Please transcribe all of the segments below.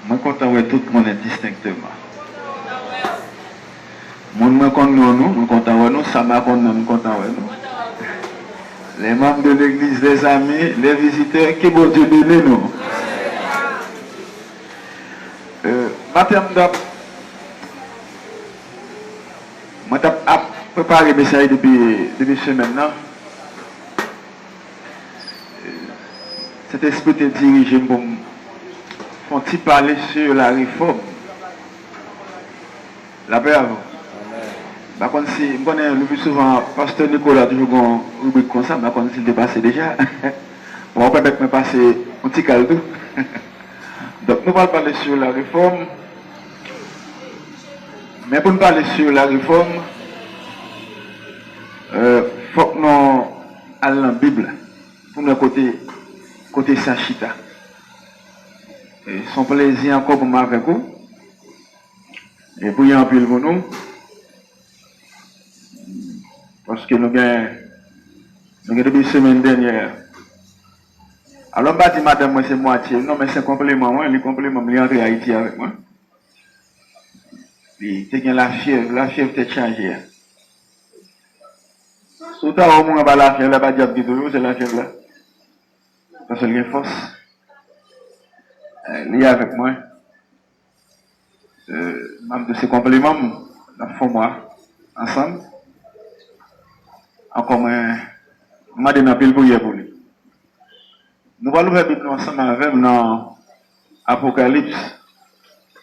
Je suis content de tout le monde distinctement. Je suis content de nous, je suis content de nous, ça m'a content de nous. Les membres de l'église, les amis, les visiteurs, qui vont Dieu donner nous. Matin, je suis préparé mes messages depuis semaine. Cet esprit est dirigé pour me parler sur la réforme. La paix à vous. Par contre, si je connais le plus souvent, Pasteur Nicolas, toujours une rubrique comme ça, par contre, s'il est passé déjà, on va permettre de me passer un petit caldo. Donc, nous allons parler sur la réforme. Mais pour nous parler sur la réforme, il faut que nous allions dans la Bible, pour nous côté Sachita. Son plaisir encore pour moi avec vous. Et pour y en pile pour nous. Parce que nous avons depuis la semaine dernière. Alors, je dis madame, moi c'est moitié. Non, mais c'est complément. Moi, le complément, il est entré à Haïti avec moi. Il y a la fièvre t'a changé. Surtout au moment où la fièvre, là, pas diable du tout, c'est la fièvre là. Parce qu'il y a une force. Il est avec moi. Même de ces compléments, nous faisons moi, ensemble. Encore, je m'a donné un pile pour lui. Nous allons ouvrir Bible ensemble avec dans Apocalypse,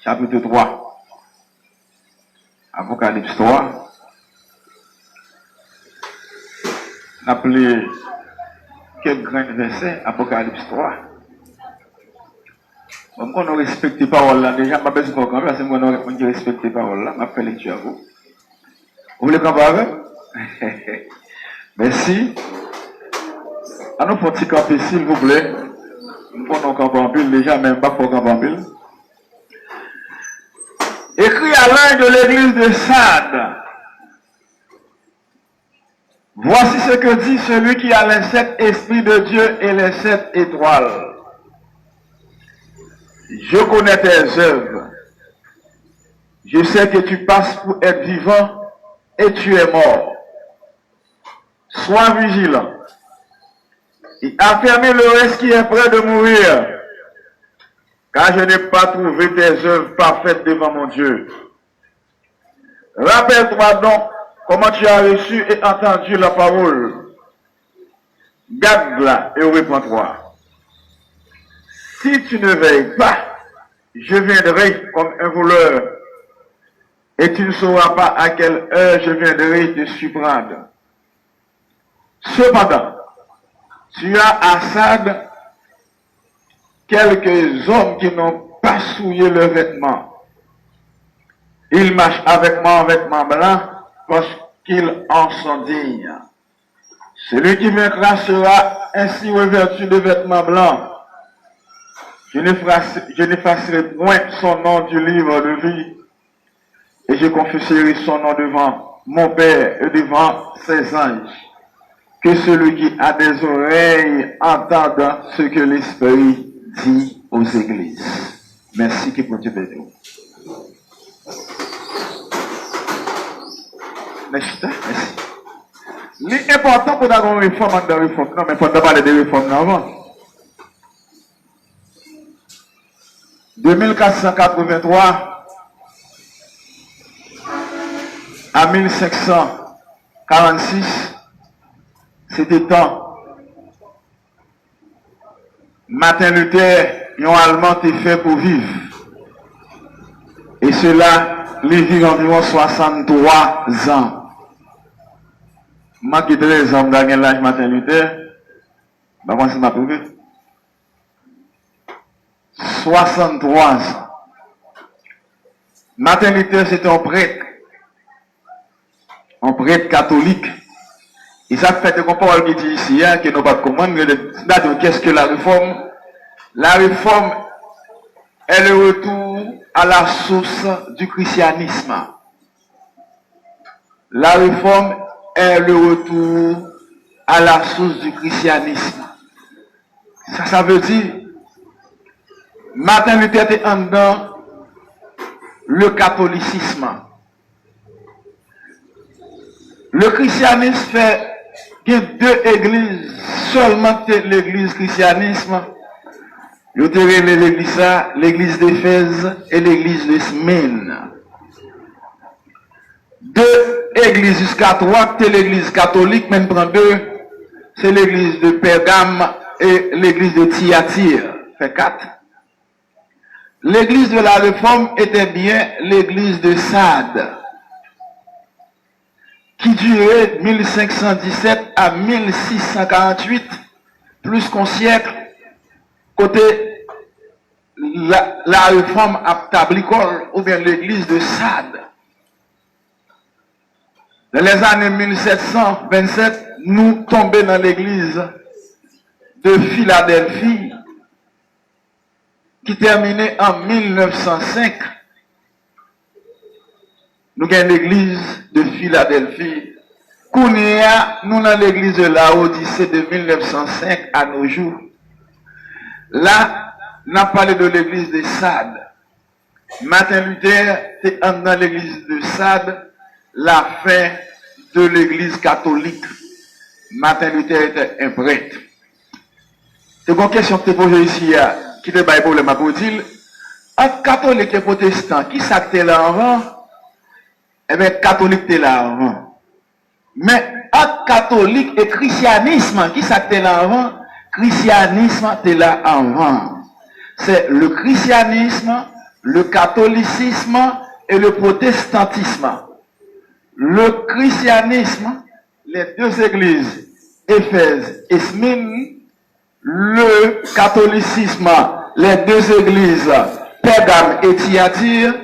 chapitre 3. Apocalypse 3. On appelé quelques grands versets, Apocalypse 3. Comme on respecte les paroles là, déjà, je ne sais pas quand parce que moi, on respecte les paroles là, je fais lecture à vous. Vous voulez qu'on parle avec? Merci. À nous pour petit camper, s'il vous plaît. Nous prenons camp en pile, déjà, même pas pour camp en pile. Écrit à l'un de l'église de Sade. Voici ce que dit celui qui a les 7 esprits de Dieu et les 7 étoiles. Je connais tes œuvres. Je sais que tu passes pour être vivant et tu es mort. Sois vigilant. Et affirmez le reste qui est prêt de mourir. Car je n'ai pas trouvé tes œuvres parfaites devant mon Dieu. Rappelle-toi donc comment tu as reçu et entendu la parole. Garde-la et répands-toi. Si tu ne veilles pas, je viendrai comme un voleur, et tu ne sauras pas à quelle heure je viendrai te surprendre. Cependant, tu as à Sade quelques hommes qui n'ont pas souillé leurs vêtements. Ils marchent avec moi en vêtements blancs parce qu'ils en sont dignes. Celui qui vaincra sera ainsi revêtu de vêtements blancs. Je n'effacerai point son nom du livre de vie et je confesserai son nom devant mon Père et devant ses anges. Que celui qui a des oreilles entende ce que l'Esprit dit aux églises. Merci que pour Dieu bénisse. Merci. L'important pour avoir une réforme dans la réforme, non, mais il faut parler de réforme avant. 2483 à 1546, c'était temps. Martin Luther, un Allemand, était fait pour vivre. Et cela, il vit environ 63 ans. Moi qui ai 13 ans, j'ai l'âge Martin Luther. Je ne sais pas si m'a trouvé. 63 ans. Martin Luther, c'était un prêtre catholique. Et ça fait que parole qui dit ici, hein, que nous pas comprendre, qu'est-ce que la réforme? La réforme est le retour à la source du christianisme. La réforme est le retour à la source du christianisme. Ça veut dire, Martin Luther était en dedans le catholicisme. Le christianisme fait deux églises, seulement l'église christianisme. Je dirais l'église d'Éphèse et l'église de Smyrne. Deux églises jusqu'à trois, c'est l'église catholique, même prend deux, c'est l'église de Pergame et l'église de Thyatire, fait quatre. L'église de la Réforme était bien l'église de Sade, qui durait 1517 à 1648, plus qu'un siècle, côté la Réforme à Tablicole, ou bien l'église de Sade. Dans les années 1727, nous tombons dans l'église de Philadelphie, qui terminait en 1905. Nous avons l'église de Philadelphie. Kounia, nous dans l'église de Laodicée de 1905 à nos jours. Là, on a parlé de l'église de Sade. Martin Luther était dans l'église de Sade, la fin de l'église catholique. Martin Luther était un prêtre. C'est une question que tu poses ici, qui te baille problème pour dire, entre catholique et protestant, qui s'actait là avant? Eh bien, catholique était là avant. Mais entre catholique et christianisme, qui s'actait là avant? Christianisme était là avant. C'est le christianisme, le catholicisme et le protestantisme. Le christianisme, les deux églises, Éphèse et Smyrne, le catholicisme, les deux églises, Pergame et Thyatire,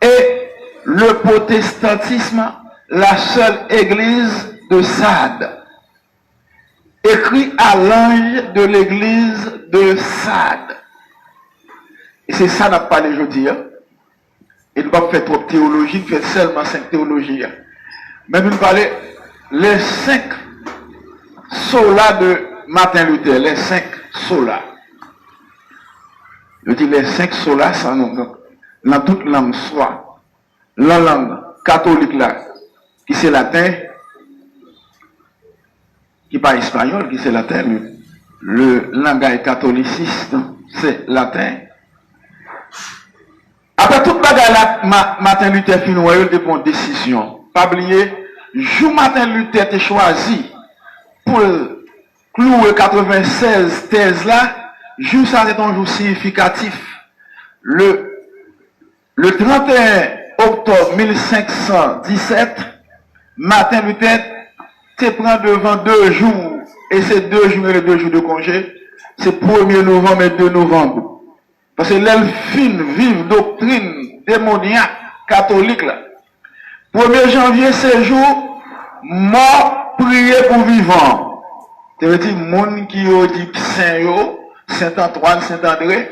et le protestantisme, la seule église de Sade. Écrit à l'ange de l'église de Sade. Et c'est ça qu'on a parlé aujourd'hui. Il ne va pas faire trop de théologie, il fait seulement 5 théologies. Mais nous parlons les 5 solas de Martin Luther, les 5 solas. Je dis les 5 solas, ça dans toute langue soit. La langue catholique là, qui c'est latin, qui pas espagnol, qui c'est latin, le langage catholiciste, c'est latin. Après toute bagarre là, Martin Luther Finoyol de prendre décision. Pas oublier, jour Martin Luther était choisi pour clouer 96 thèses là, jour ça c'est un jour significatif. Le 31 octobre 1517, Martin Luther te prend devant 2 jours, et ces 2 jours et les 2 jours de congé, c'est 1er novembre et 2 novembre. Parce que l'elfine vive doctrine démoniaque catholique là. 1er janvier, c'est jour, mort, prier pour vivant. Ça veut dire, monde qui a dit Saint-Antoine, Saint-André,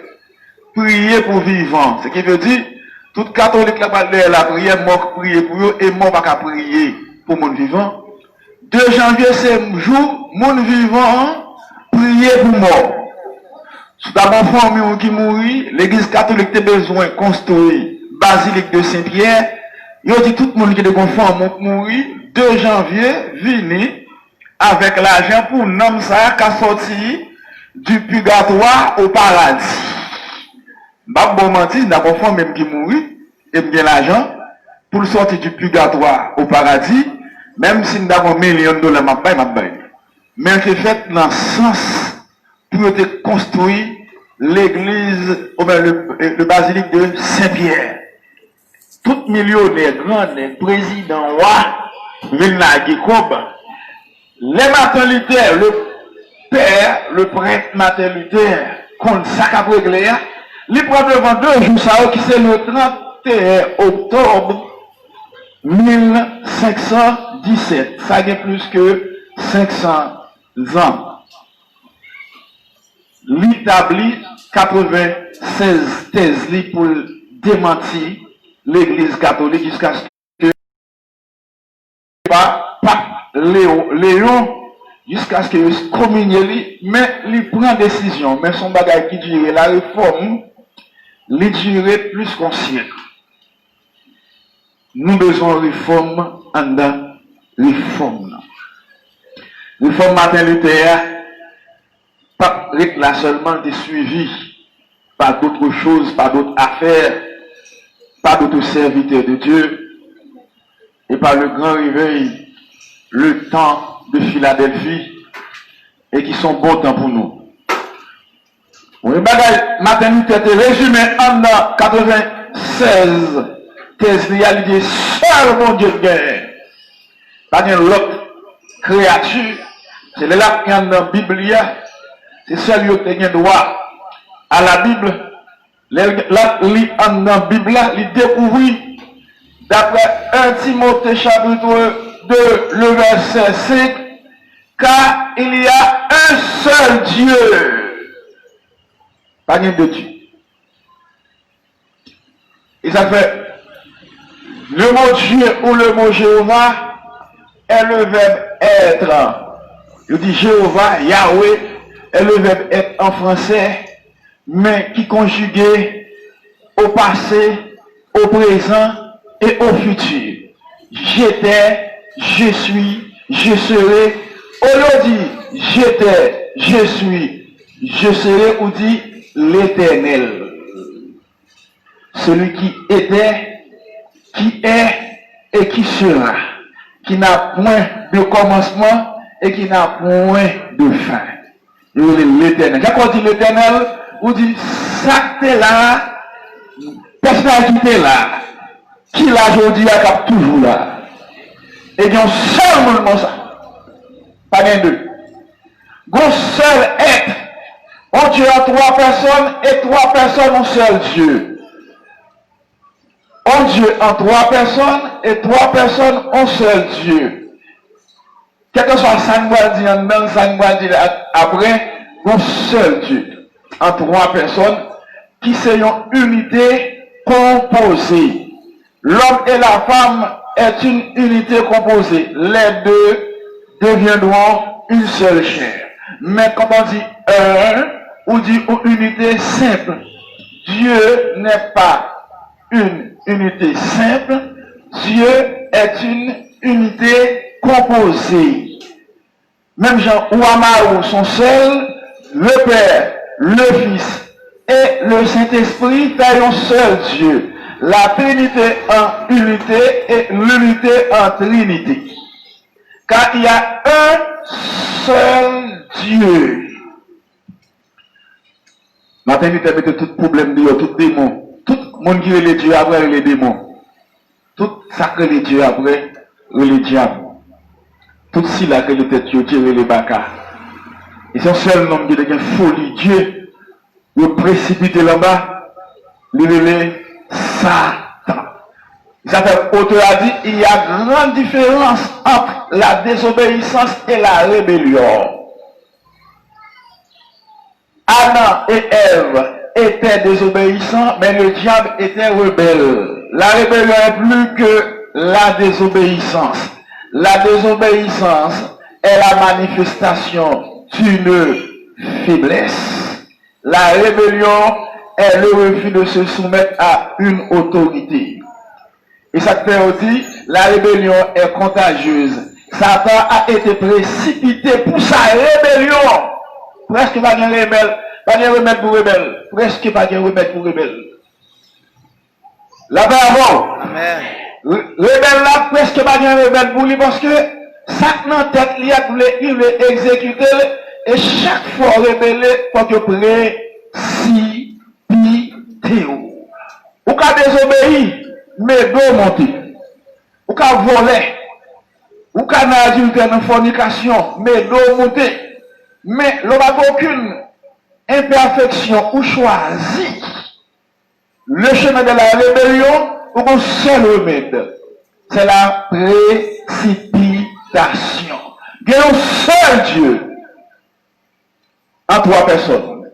prier pour vivant. Ce qui veut dire, tout catholique là, la prière, mort, prier pour eux, et mort, pas prier pour monde vivant. 2 janvier, c'est jour, monde vivant, prier pour mort. Si d'abord famille qui mourit, l'église catholique a besoin de construire basilique de Saint-Pierre. Il dit tout le monde qui est conforme mourir, 2 janvier, venez avec l'argent pour nom ça qui a sorti du purgatoire au paradis. Bah bon mentir, d'abord famille même qui mourit, et bien l'argent pour sortir du purgatoire au paradis, même si nous avons $1 million, m'a bail. Mais c'est fait dans le sens pour être construit l'église, le basilique de Saint-Pierre. Tout millionnaire, grand, président, roi, Jacob, les Martin Luther, le père, le prêtre Martin Luther, contre ça qu'a réglé, il prend devant 2 jours, ça, qui c'est le 31 octobre 1517. Ça a plus que 500 ans. L'établit 96 thèses pour démentir l'église catholique jusqu'à ce que Léon jusqu'à ce qu'il communie, mais il prend décision. Mais son bagage qui dirait la réforme, il dirait plus qu'un siècle. Nous besoin de réforme en dedans réforme. Réforme Martin Luther, pas là seulement est suivi par d'autres choses, par d'autres affaires, par d'autres serviteurs de Dieu, et par le grand réveil, le temps de Philadelphie, et qui sont bons temps pour nous. Le bagage Martin Luther est résumé en 96 thèse réalisée seul mon Dieu de guerre. Pas de l'autre créature, c'est là qu'il y a dans la Bible, c'est celle qui a droit à la Bible. Là, dans la Bible, il découvre, d'après 1 Timothée chapitre 2, le verset 5, car il y a un seul Dieu. Pas de Dieu. Et ça fait, le mot Dieu ou le mot Jéhovah est le verbe être. Je dis Jéhovah, Yahweh, est le verbe être en français, mais qui conjugué au passé, au présent et au futur. J'étais, je suis, je serai. On dit j'étais, je suis, je serai, ou dit l'Éternel. Celui qui était, qui est et qui sera, qui n'a point de commencement et qui n'a point de fin. L'Éternel. Quand on dit l'Éternel, on dit ça qui est là, personnalité là, qui l'a aujourd'hui est toujours là. Et il y a un seul monde ça. Pas bien deux. Un seul être. On Dieu a trois personnes et trois personnes un seul Dieu. Un Dieu en trois personnes et trois personnes un seul Dieu. Quel que soit ça, nous après, un seul Dieu. En trois personnes qui sont une unité composée. L'homme et la femme est une unité composée. Les deux deviendront une seule chair. Mais quand on dit un, on dit une unité simple. Dieu n'est pas une unité simple. Dieu est une unité composée. Même Jean ou Amaru sont seuls, le Père, le Fils et le Saint-Esprit font un seul Dieu. La Trinité en unité et l'unité en Trinité. Car il y a un seul Dieu. La Trinité met tout problème de tout démon. Tout le monde qui est les dieux après les démons. Tout ça que les dieux après les diables. Tout si là que les têtes tirent les bacas. Et c'est un seul nom qui est folie. Dieu, le précipité là-bas, le Satan. Ça fait, auteur a dit, il y a grande différence entre la désobéissance et la rébellion. Adam et Ève étaient désobéissants, mais le diable était rebelle. La rébellion est plus que la désobéissance. La désobéissance est la manifestation d'une faiblesse. La rébellion est le refus de se soumettre à une autorité. Et ça fait aussi, la rébellion est contagieuse. Satan a été précipité pour sa rébellion. Presque pas de rebelle, pas de remède pour rebelle. Presque pas de remède pour rebelle. Là-bas avant, rebelle là, presque pas de rebelle pour lui parce que ça dans tête, il veut exécuter et chaque fois rebelle, faut que précipiter. Ou qu'à désobéir, mais dos monter. Ou qu'à voler. Ou qu'à adultère dans fornication, mais dos monter. Mais l'on n'a aucune imperfection ou choisi le chemin de la rébellion ou un seul remède. C'est la précipitation. Il y a un seul Dieu en trois personnes.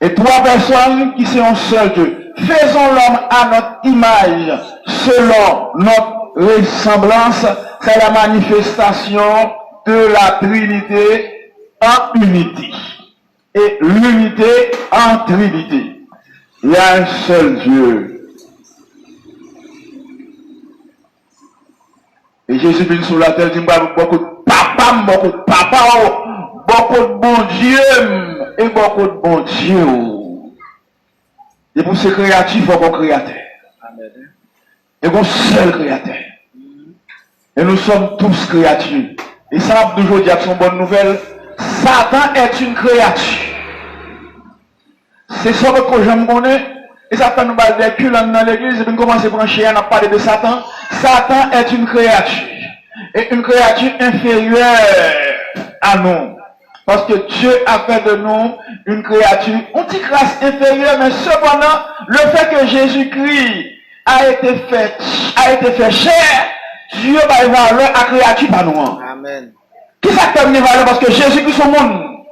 Et trois personnes qui sont un seul Dieu. Faisons l'homme à notre image, selon notre ressemblance. C'est la manifestation de la Trinité en unité. Et l'unité en Trinité. Il y a un seul Dieu. Et Jésus vient sur la terre, dit beaucoup de papa, beaucoup de bon Dieu, et beaucoup de bon Dieu. Et pour ce créatif, il faut qu'on créateur. Et qu'on seul créateur. Et nous sommes tous créatures. Et ça, toujours dire que c'est une bonne nouvelle. Satan est une créature. C'est ça que j'aime connaître. Et Satan nous va dire que dans l'église, et puis nous commençons à brancher, on a parlé de Satan. Satan est une créature. Et une créature inférieure à nous. Parce que Dieu a fait de nous une créature, une petite race inférieure, mais cependant, le fait que Jésus-Christ a été fait chair, Dieu va évaluer la créature par nous. Amen. Qui ça termine valeur parce que Jésus-Christ son monde.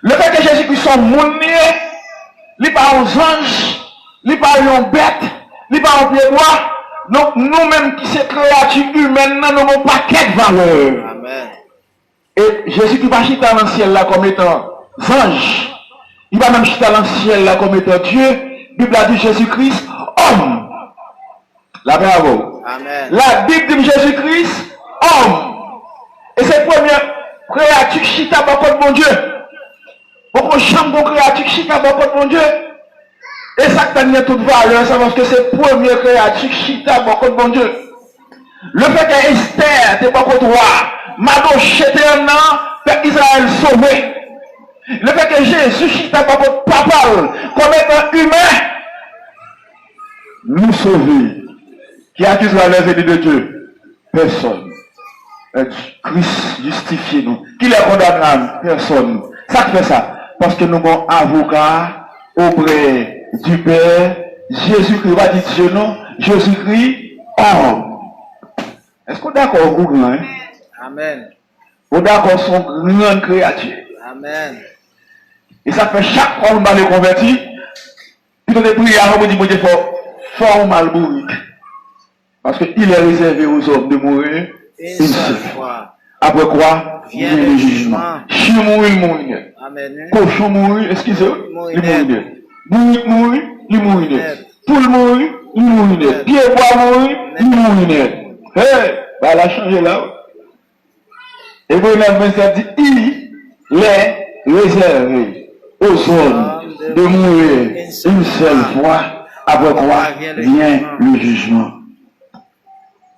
Le fait que Jésus-Christ son monde, il n'est pas aux anges, il n'est pas aux bêtes, il n'est pas aux pieds droits. Donc nous-mêmes qui sommes créatures humaines, nous n'avons pas quelle valeur. Amen. Et Jésus qui va chiter dans le ciel là comme étant ange. Il va même chiter dans le ciel là comme étant Dieu. La Bible a dit Jésus-Christ, homme. La bravo. Amen. La Bible dit Jésus-Christ, homme. Et c'est la première créature chita par contre mon Dieu. Beaucoup de chambre de créature chita par contre mon Dieu. Et ça qui a toute valeur, c'est parce que c'est la première créature chita par contre mon Dieu. Le fait que Esther n'était pas contre toi, Mado chete un an, fait Israël sauvé. Le fait que Jésus chita par contre papa, comme étant humain, nous sauver. Qui accusera les ennemis de Dieu? Personne. Christ justifie nous. Qui les condamnera? Personne. Ça fait ça. Parce que nous avons un avocat auprès du Père. Jésus-Christ va dire Dieu non. Jésus-Christ homme. Est-ce qu'on est d'accord au grand? Hein? Amen. On est d'accord son grande créature. Amen. Et ça fait chaque fois qu'on va les convertir. Puis on est prié avant de dire fort mal mourir. Parce qu'il est réservé aux hommes de mourir une seule fois. Après quoi? Vient le jugement. Chien mourir, il mourir. Amen. Cochon mourir, excusez-moi, il mourir. Bouillie mourir, il mourir. Poule mourir, il mourir. Pied bois mourir, il mourir. Hey, bah elle a changé là. Et vous l'avez dit, il est réservé aux hommes de mourir une seule fois. Après quoi? Vient le jugement.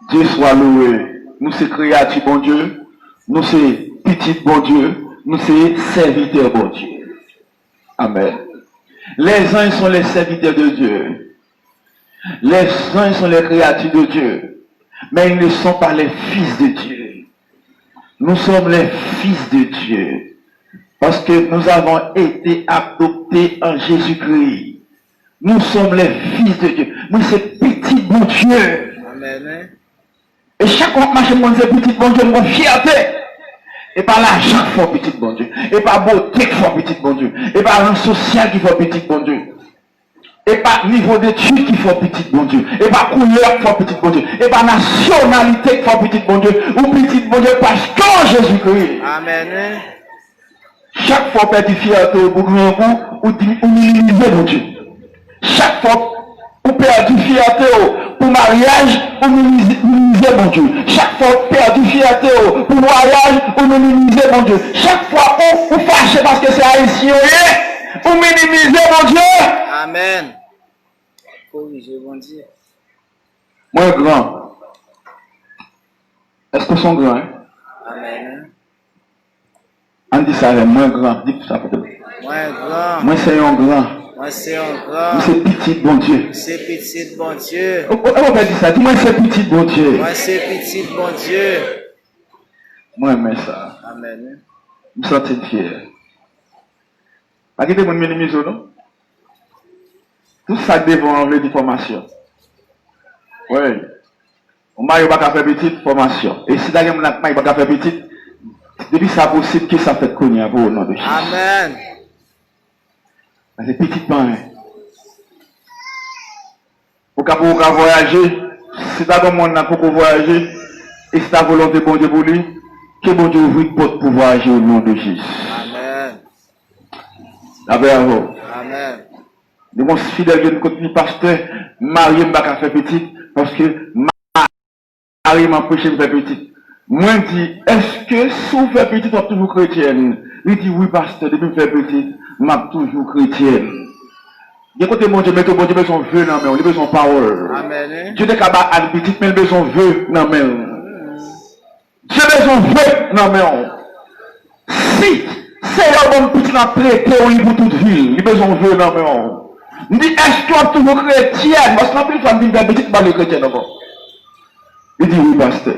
Dieu soit loué. Nous sommes créatures, bon Dieu. Nous sommes petits, bon Dieu. Nous sommes serviteurs, bon Dieu. Amen. Les anges sont les serviteurs de Dieu. Les anges sont les créatures de Dieu. Mais ils ne sont pas les fils de Dieu. Nous sommes les fils de Dieu. Parce que nous avons été adoptés en Jésus-Christ. Nous sommes les fils de Dieu. Nous sommes petits, bon Dieu. Amen. Et chaque fois que je marche, c'est petit bon Dieu, mon fierté. Et par l'argent qu'il faut petit bon Dieu. Et par beauté qu'il faut petit bon Dieu. Et par rang social qu'il faut petit bon Dieu. Et par niveau d'études qu'il faut petit bon Dieu. Et par couleur qu'il faut petit bon Dieu. Et par nationalité qu'il faut petit bon Dieu. Ou petit bon Dieu parce que Jésus-Christ. Amen. Chaque fois que tu fierté pour grand coup, ou minimiser mon Dieu. Chaque fois ou perdu fierté pour mariage, ou minimiser mon Dieu. Chaque fois perdu fierté pour mariage, ou minimiser mon Dieu. Chaque fois ou fâché parce que c'est haïtien, ou minimiser mon Dieu. Amen. Corrigez mon Dieu. Moi grand. Est-ce que sont grands? Hein? Amen. On dit ça, moins grand. Dis ça peut-être. Moins grand. Moi c'est un grand. Moi c'est un grand. Moi c'est petit bon Dieu. C'est petit bon Dieu. On va dire ça. Dis-moi c'est petit bon Dieu. Moi c'est petit bon Dieu. Moi j'aime ça. Amen. Je me sens fier. A qui te mon minimiser non? Tout ça devant enlever des formations. Oui. On m'a pas faire petite formation. Et si d'ailleurs on m'a pas faire petite, depuis ça possible que ça fait connaître pour le nom de Jésus. Amen. C'est petit pain. Pour qu'on voyager, si t'as comme monde pour voyager, et si t'as volonté bon Dieu pour lui, Que bon Dieu ouvre une porte pour voyager au nom de Jésus. Amen. Amen. Amen. De mon fidèle vient de continuer, pasteur, Marie m'a qu'à faire petite, parce que Marie m'a empêché de faire petite. Moi, je dis, est-ce que si vous faites petite, vous êtes toujours chrétienne? Il dit, oui, pasteur, depuis que je fais petite, je suis toujours chrétienne. Écoutez, mon Dieu, mais bon Dieu, son vœu, non, mais on a son parole. Amen. Dieu n'est qu'à battre à petite, mais il son vœu, non, mais Dieu a son vœu, non, mais si c'est un bon petit prêté pour toute ville, il a son vœu, non, mais il dit, est-ce que tu es toujours chrétienne? Parce que la plus femme dit, ben, petite, pas les chrétiens encore. Il dit, oui, pasteur.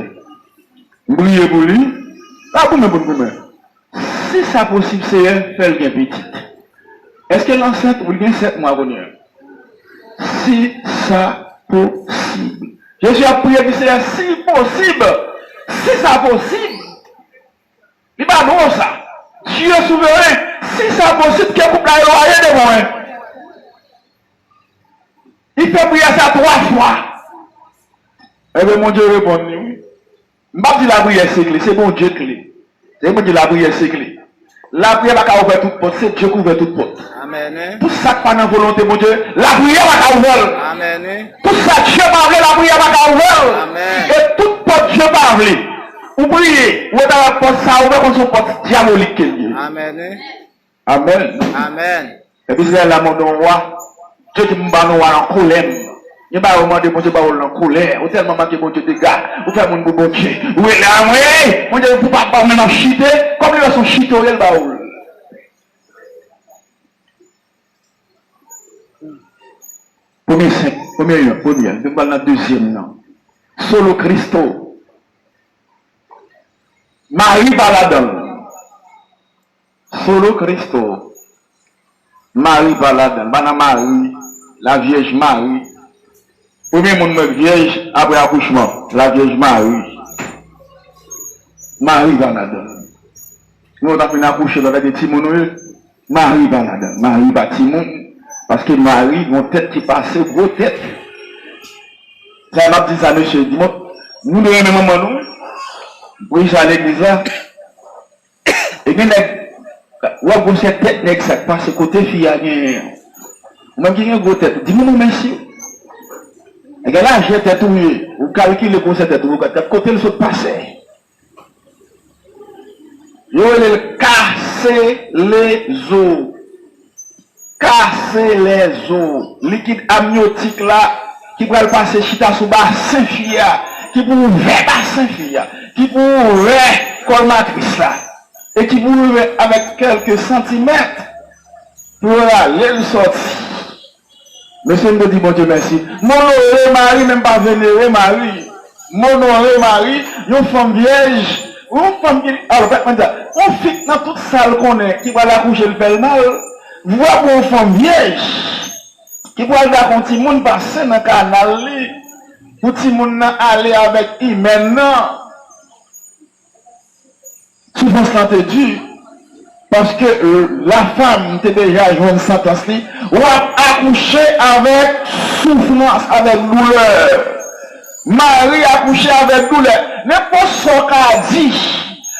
Brillez pour lui. Ah, pour moi. Si ça possible, c'est elle, faire bien petite. Est-ce que l'enceinte ou bien 7 mois venir? Si ça possible. Jésus a prié que c'est si possible. Si ça possible. Il va non ça. Dieu est souverain. Si ça possible, que couple a éloigné de moi. Il fait prier ça 3 fois. Eh bien, mon Dieu répond, oui. Je ne vais pas dire la prière c'est clé, c'est bon Dieu clé. C'est bon Dieu la prière c'est clé. La prière va ouvrir toute porte, c'est Dieu qui ouvre toute porte. Amen. Tout ça qui pas dans la volonté, mon Dieu, la prière va ouvrir. Amen. Tout ça Dieu parle, la prière va ouvrir. Amen. Et toute porte Dieu parle. Vous priez, vous êtes dans la porte, ça ouvre comme son porte diabolique. Amen. Amen. Amen. Et puis c'est l'amour de roi. Dieu qui m'a nous en colère. Il va au moment de mon Dieu, en colère. Ou tellement manqué mon Dieu des gars. Ou faire mon bon Dieu. Oui, là, oui. Mon Dieu, vous ne pouvez pas maintenant chiter. Comme il va son chiter, il va où? Première. Nous parlons de deuxième nom. Solo Christo. Marie Baladon. Solo Christo. Marie Baladon. Bana Marie. La Vierge Marie. Premier monde vierge après accouchement, la Vierge Marie. Marie Baladon. Nous on a fait accoucher dans des petits monolithes. Marie Baladon. Marie Batimon. Parce que Marie, mon tête qui passe, gros tête. Ça m'a dit ça, monsieur. Dis-moi, nous devons même moment nous. Oui, j'ai à l'église là. Et bien, vous cette tête exact parce que côté fille a gagné. Moi qui ai une grosse tête. Dis-moi merci. Et là, j'ai tête ouillée. Vous calculez pour cette tête. Vous côté le saut passé. Yo, il casser les os. Casser les os. Liquide amniotique là, qui pourrait passer chita sous bassin fia, qui pour ouvrir bassin fia, qui pour ouvrir colmatrice là, et qui pour ouvrir avec quelques centimètres pour aller le sortir. Monsieur me dit, bon Dieu merci. Mon honoré Marie, même pas vénéré Marie. Mon honoré Marie, une femme vierge, une femme qui, alors, on fait dans toute salle qu'on est, qui va l'accoucher le fait mal. Voir une femme vierge qui peut aller dans un petit monde passer dans le canal, pour petit monde aller avec lui maintenant. Souvent, c'est dur. Parce que la femme était déjà joué une sentence, ou a accouché avec souffrance, avec douleur. Marie a accouché avec douleur. N'importe ce qu'a dit,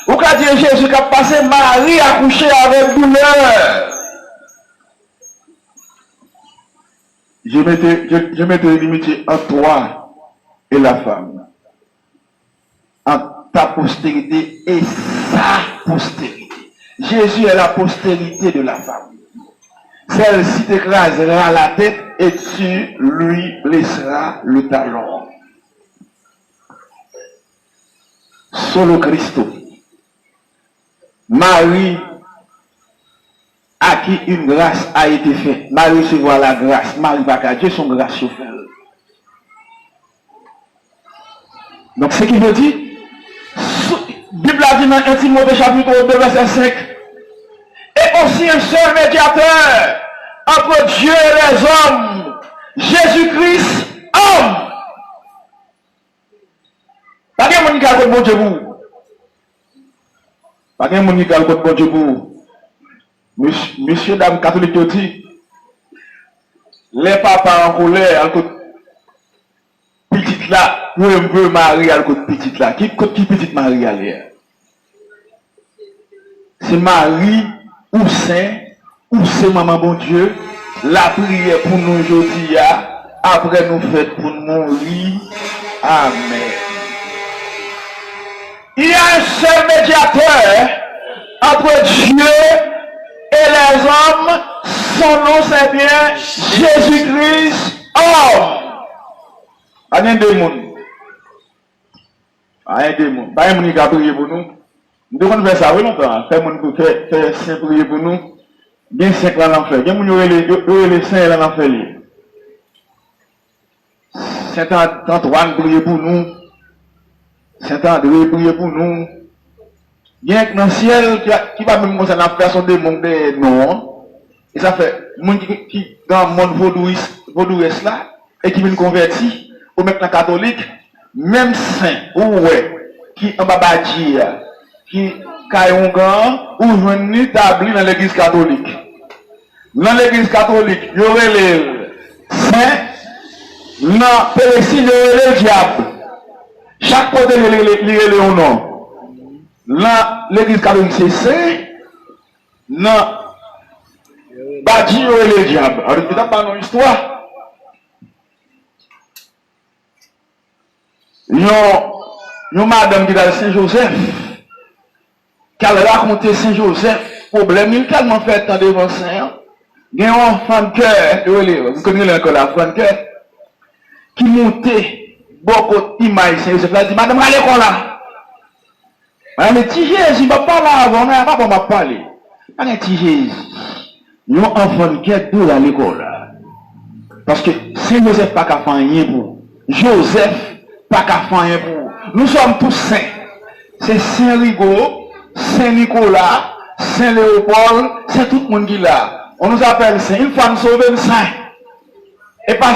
ou qu'a dit Jésus qui a passé, Marie a accouché avec douleur. Je mettais l'imitié entre toi et la femme. Entre ta postérité et sa postérité. Jésus est la postérité de la femme. Celle-ci t'écrasera la tête et tu lui blesseras le talon. Solo Christo. Marie à qui une grâce a été faite. Marie recevra la grâce. Marie va qu'à Dieu son grâce sur elle. Donc ce qui veut dire, Bible a dit dans 1 Timothée chapitre 2 verset 5, et aussi un seul médiateur entre Dieu et les hommes, Jésus-Christ, homme. Pas de monde qui a le bon Dieu pour. Pas de monde qui a le bon Dieu pour. Monsieur, dame catholique dit, les papas en colère, petite là, pour un peu Marie, à côté petite là. Qui petite Marie à l'air? c'est Marie, ou Saint, ou c'est Maman bon Dieu, la prière pour nous aujourd'hui, après nous faites pour nous mourir. Amen. Il y a un seul médiateur entre Dieu et les hommes, son nom c'est bien Jésus-Christ. Oh! Il y a un démon. Il y a un démon. Il y a un démon qui a prié pour nous. Nous devons faire ça, oui, longtemps. Faire saint prier pour nous. Bien 5 ans l'enfer. Il y a les saints là l'enfer. Saint Antoine prier pour nous. Saint André prier pour nous. Il y a un dans le ciel qui va même commencer à faire son démon de non. Et ça fait, monde qui dans le monde vaudouiste là, et qui vient convertir, ou maintenant catholique, même saint, ou ouais, qui en babadji, qui caillongan, ou joint établi dans l'église catholique. Dans l'église catholique, il y aurait les saints, dans Pélexie, il y aurait le diable. Chaque côté, il y aurait le nom. Dans l'église catholique, c'est saint, dans Badji, il y aurait le diable. Alors, je vais pas une histoire. Il y a une madame qui est Saint-Joseph, qui a raconté Saint-Joseph, problème, il a tellement fait tant devant Saint. Il y a un enfant de cœur, vous connaissez encore l'enfant de cœur, qui montait beaucoup d'images. Saint-Joseph a dit, madame, allez quoi là? Madame, petit Jésus, je ne vais pas là avant, on va parler. Madame, petit Jésus, il y a un enfant de cœur pour à l'école. Parce que Saint-Joseph n'a pas qu'à faire rien pour. Joseph n'a pas qu'à faire rien pour. Nous sommes tous saints. C'est Saint-Rigaud, Saint-Nicolas, Saint-Léopold, c'est tout le monde qui est là. On nous appelle saint. Une fois nous sauvons saint. Et pas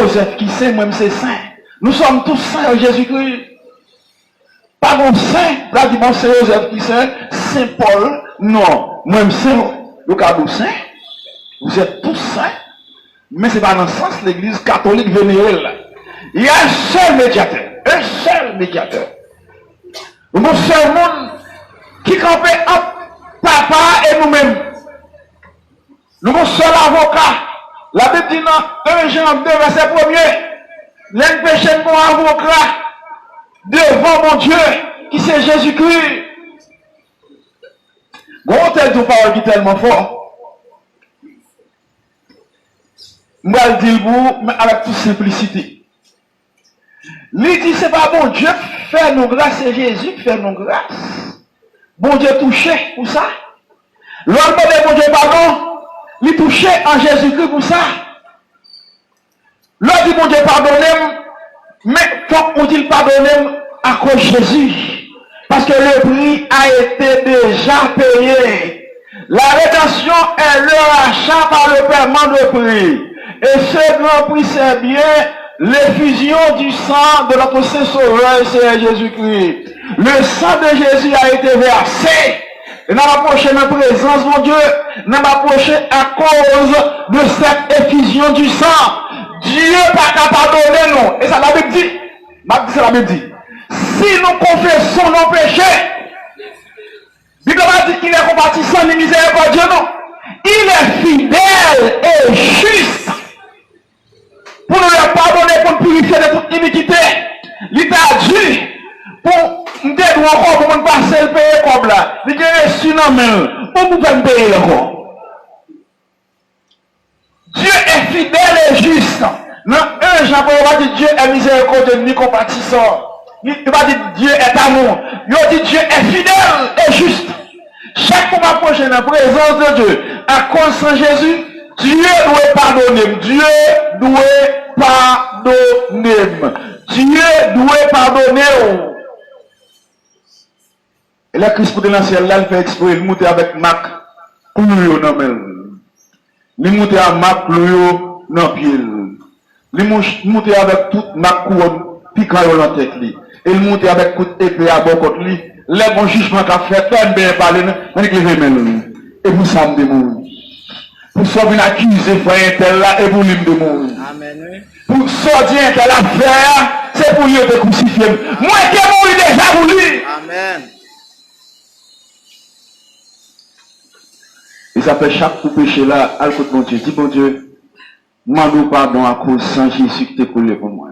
Joseph qui saint, moi c'est saint. Nous sommes tous saints en Jésus-Christ. Pas mon saint, là dit bon c'est Joseph qui saint, Saint Paul, non. Moi c'est le cadeau saint. Vous êtes tous saints. Mais ce n'est pas dans le sens de l'église catholique vénérée. Il y a un seul médiateur. Un seul médiateur. Un seul monde qui campait entre papa et nous-mêmes. Nous sommes seul avocat. La Bible dit dans 1 Jean 2, verset 1er, l'un péché mon avocat devant mon Dieu, qui c'est Jésus-Christ. Bon, tel tout parole qui est tellement fort. Moi, je dis vous, mais avec toute simplicité. Il dit, c'est pas bon Dieu qui fait nos grâces, c'est Jésus qui fait nos grâces. Bon Dieu touché pour ça. L'homme de bon Dieu pardon, il touché en Jésus-Christ pour ça. L'homme dit bon Dieu pardonnez, mais faut qu'on dise pardonnez à cause de Jésus. Parce que le prix a été déjà payé. La rédemption est le rachat par le paiement de prix. Et ce grand prix, c'est bien l'effusion du sang de notre Saint Sauveur, c'est Jésus-Christ. Le sang de Jésus a été versé. Et nous approchons la présence, mon Dieu, nous approchons à cause de cette effusion du sang. Dieu n'a qu'à pardonner nous. Et ça la Bible dit. C'est la Bible dit. Si nous confessons nos péchés, la Bible dit qu'il est compatissant, ni miséricordieux, non. Il est fidèle et juste pour nous le pardonner, pour nous purifier de toute iniquité. Il t'a dit pour nous aider encore, pour nous passer le payer comme là. Il est reçu dans main. Pour nous faire payer encore. Dieu est fidèle et juste. Dans 1 Jean, on va dire Dieu est miséricordieux, ni compatissant. Il va dire Dieu est amour. Il va dire Dieu est fidèle et juste. Chaque fois qu'on approche dans la présence de Dieu, à cause de Jésus, Dieu doit pardonner. Dieu doit pardonner. Dieu doit pardonner. Et là, Christ pour dans le ciel, là, il fait exprès, il monte avec Marc, pour nous, dans le il monte avec Marc, pour nous, dans le pied. Il monte avec toute Marc, couronne, piquant dans la tête. Et il monte avec toute épée à bon côté. Les bons jugements qu'a fait, tout bien parlé, mais il est même. Et vous savez de mourir. Pour sauver une accusé, frère, tel là, et pour lui de mourir. Amen. Pour sortir un tel affaire, c'est pour lui de crucifier. Moi qui ai mouru déjà pour lui. Amen. Et ça fait chaque coup péché là, à l'écoute mon Dieu. Dis bon Dieu, demande pardon à cause sans Jésus qui t'est collé pour moi.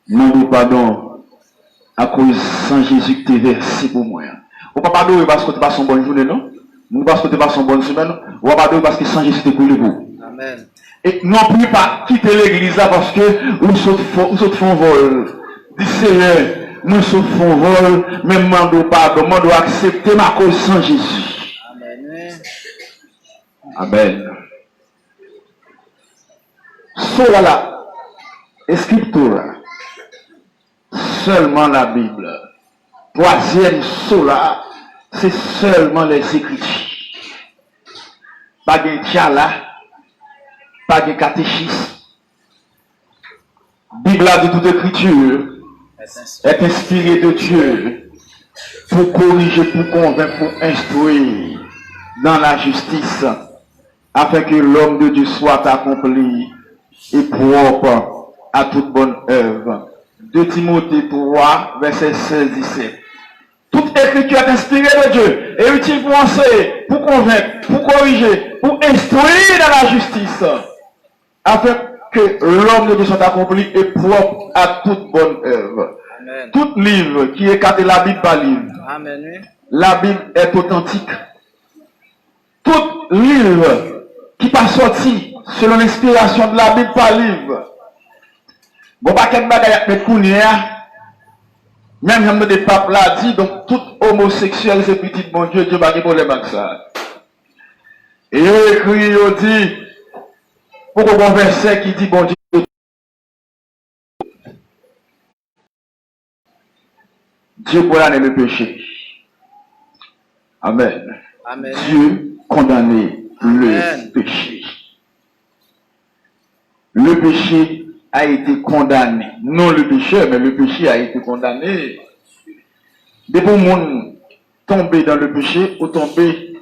Demande pardon à cause sans Jésus qui t'est versé pour moi. On ne peut pas pardonner parce que tu passes une bonne journée, non? On ne peut pas parce que tu passes une bonne semaine, on va pardonner parce que sans Jésus t'est collé pour. Amen. Et non plus pas quitter l'église là parce que nous autres font vol. Dis Seigneur, nous autres font vol, mais demande pardon, demande accepter ma cause sans Jésus. Amen. Amen. Sola, Escritura, seulement la Bible. Troisième sola, c'est seulement les Écritures. Pas de tchala, pas de catéchisme. Bible a dit toute écriture est inspirée de Dieu pour corriger, pour convaincre, pour instruire dans la justice, afin que l'homme de Dieu soit accompli et propre à toute bonne œuvre. 2 Timothée 3, verset 16-17. Toute écriture est inspirée de Dieu et utile pour enseigner, pour convaincre, pour corriger, pour instruire dans la justice, afin que l'homme de Dieu soit accompli et propre à toute bonne œuvre. Amen. Tout livre qui écarte la Bible par livre, Amen. la Bible est authentique. Tout livre qui pas sorti selon l'inspiration de la Bible par livre. Bon, pas quel bagage avec même j'aime des papes l'a dit, donc tout homosexuel c'est petit bon Dieu, Dieu va pas problème avec ça. Et il écrit, il dit, pour un bon verset qui dit bon Dieu. Dieu condamne le péché. Amen. Amen. Dieu condamne le péché. Le péché a été condamné. Non le péché, mais le péché a été condamné. Depuis le monde tomber dans le péché ou tomber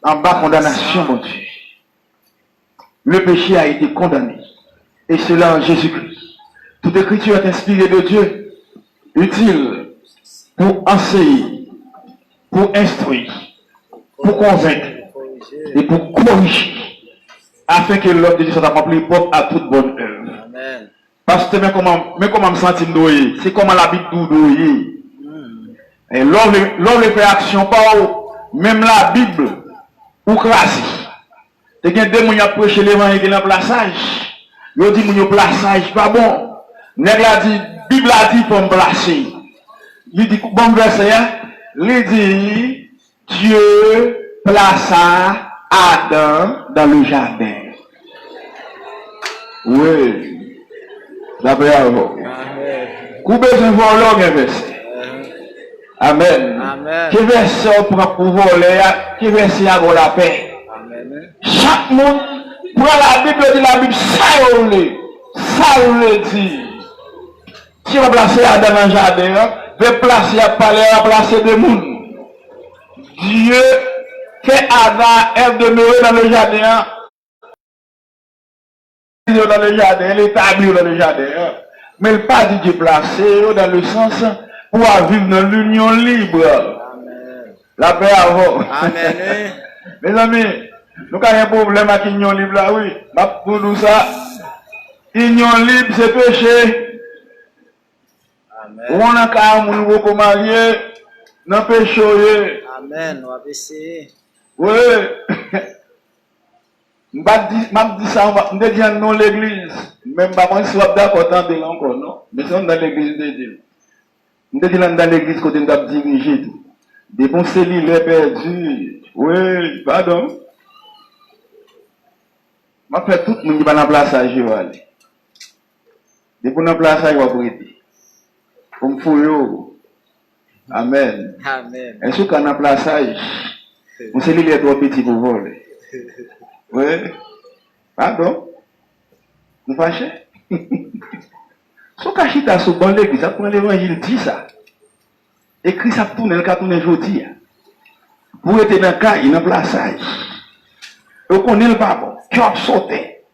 en bas condamnation, mon Dieu. Le péché a été condamné. Et cela en Jésus-Christ. Toute écriture est inspirée de Dieu, utile pour enseigner, pour instruire, pour convaincre et pour corriger, afin que l'homme de Dieu soit accompli propre à toute bonne œuvre. Amen. Parce que mais comment me sentir doué, c'est comment la Bible doué. Et l'homme fait action par même la Bible ou crasi. Et il y a des gens qui ont prêché l'évangile dans le plaçage. Ils dit que le plaçage pas bon. Nèg la dit, Bible a dit pour me placer. Il dit, bon verset, il dit, Dieu plaça Adam dans le jardin. Oui. D'après avant. Coupez un volant, verset. Amen. Amen. Qui verset pour voler, qui verset à la paix. Amen. Chaque monde prend la Bible, ça le dit. Si on place Adam dans le jardin, veut placer à parler, à placer des monde. Dieu fait Adam est demeuré dans le jardin. Dans le jardin, il est établi dans le jardin. Mais il pas dit Dieu placé dans le sens pour vivre dans l'union libre. Amen. La paix avant. Amen. Mes amis, nous avons un problème avec l'union libre là, oui. Pour nous ça, l'union libre c'est péché. Amen. On a qu'à nous marier, non péché. Amen. On va essayer. Oui. Je dis ça, je dis non l'église. Même pas moi, je suis d'accord dans l'église encore, non? Mais c'est dans l'église de Dieu. Je dis dans l'église côté de diriger tout. Des bons cellules est perdu. Oui, pardon. Je fais tout le monde qui va dans la place à jouer. Des bons dans la place à jouer pour aider. Comme fouillot. Amen. Amen. Est-ce qu'on a dans la place à jouer? Mon cellule est trop petit pour voler. Oui. Pardon. Vous fâchez? Si on chita sur bon l'église, ça prend l'évangile dit ça. Écrit ça tourne, le cas tourne aujourd'hui. Pour être dans le cas, il y a un plaçage. Et on est le babo, qui a sauté.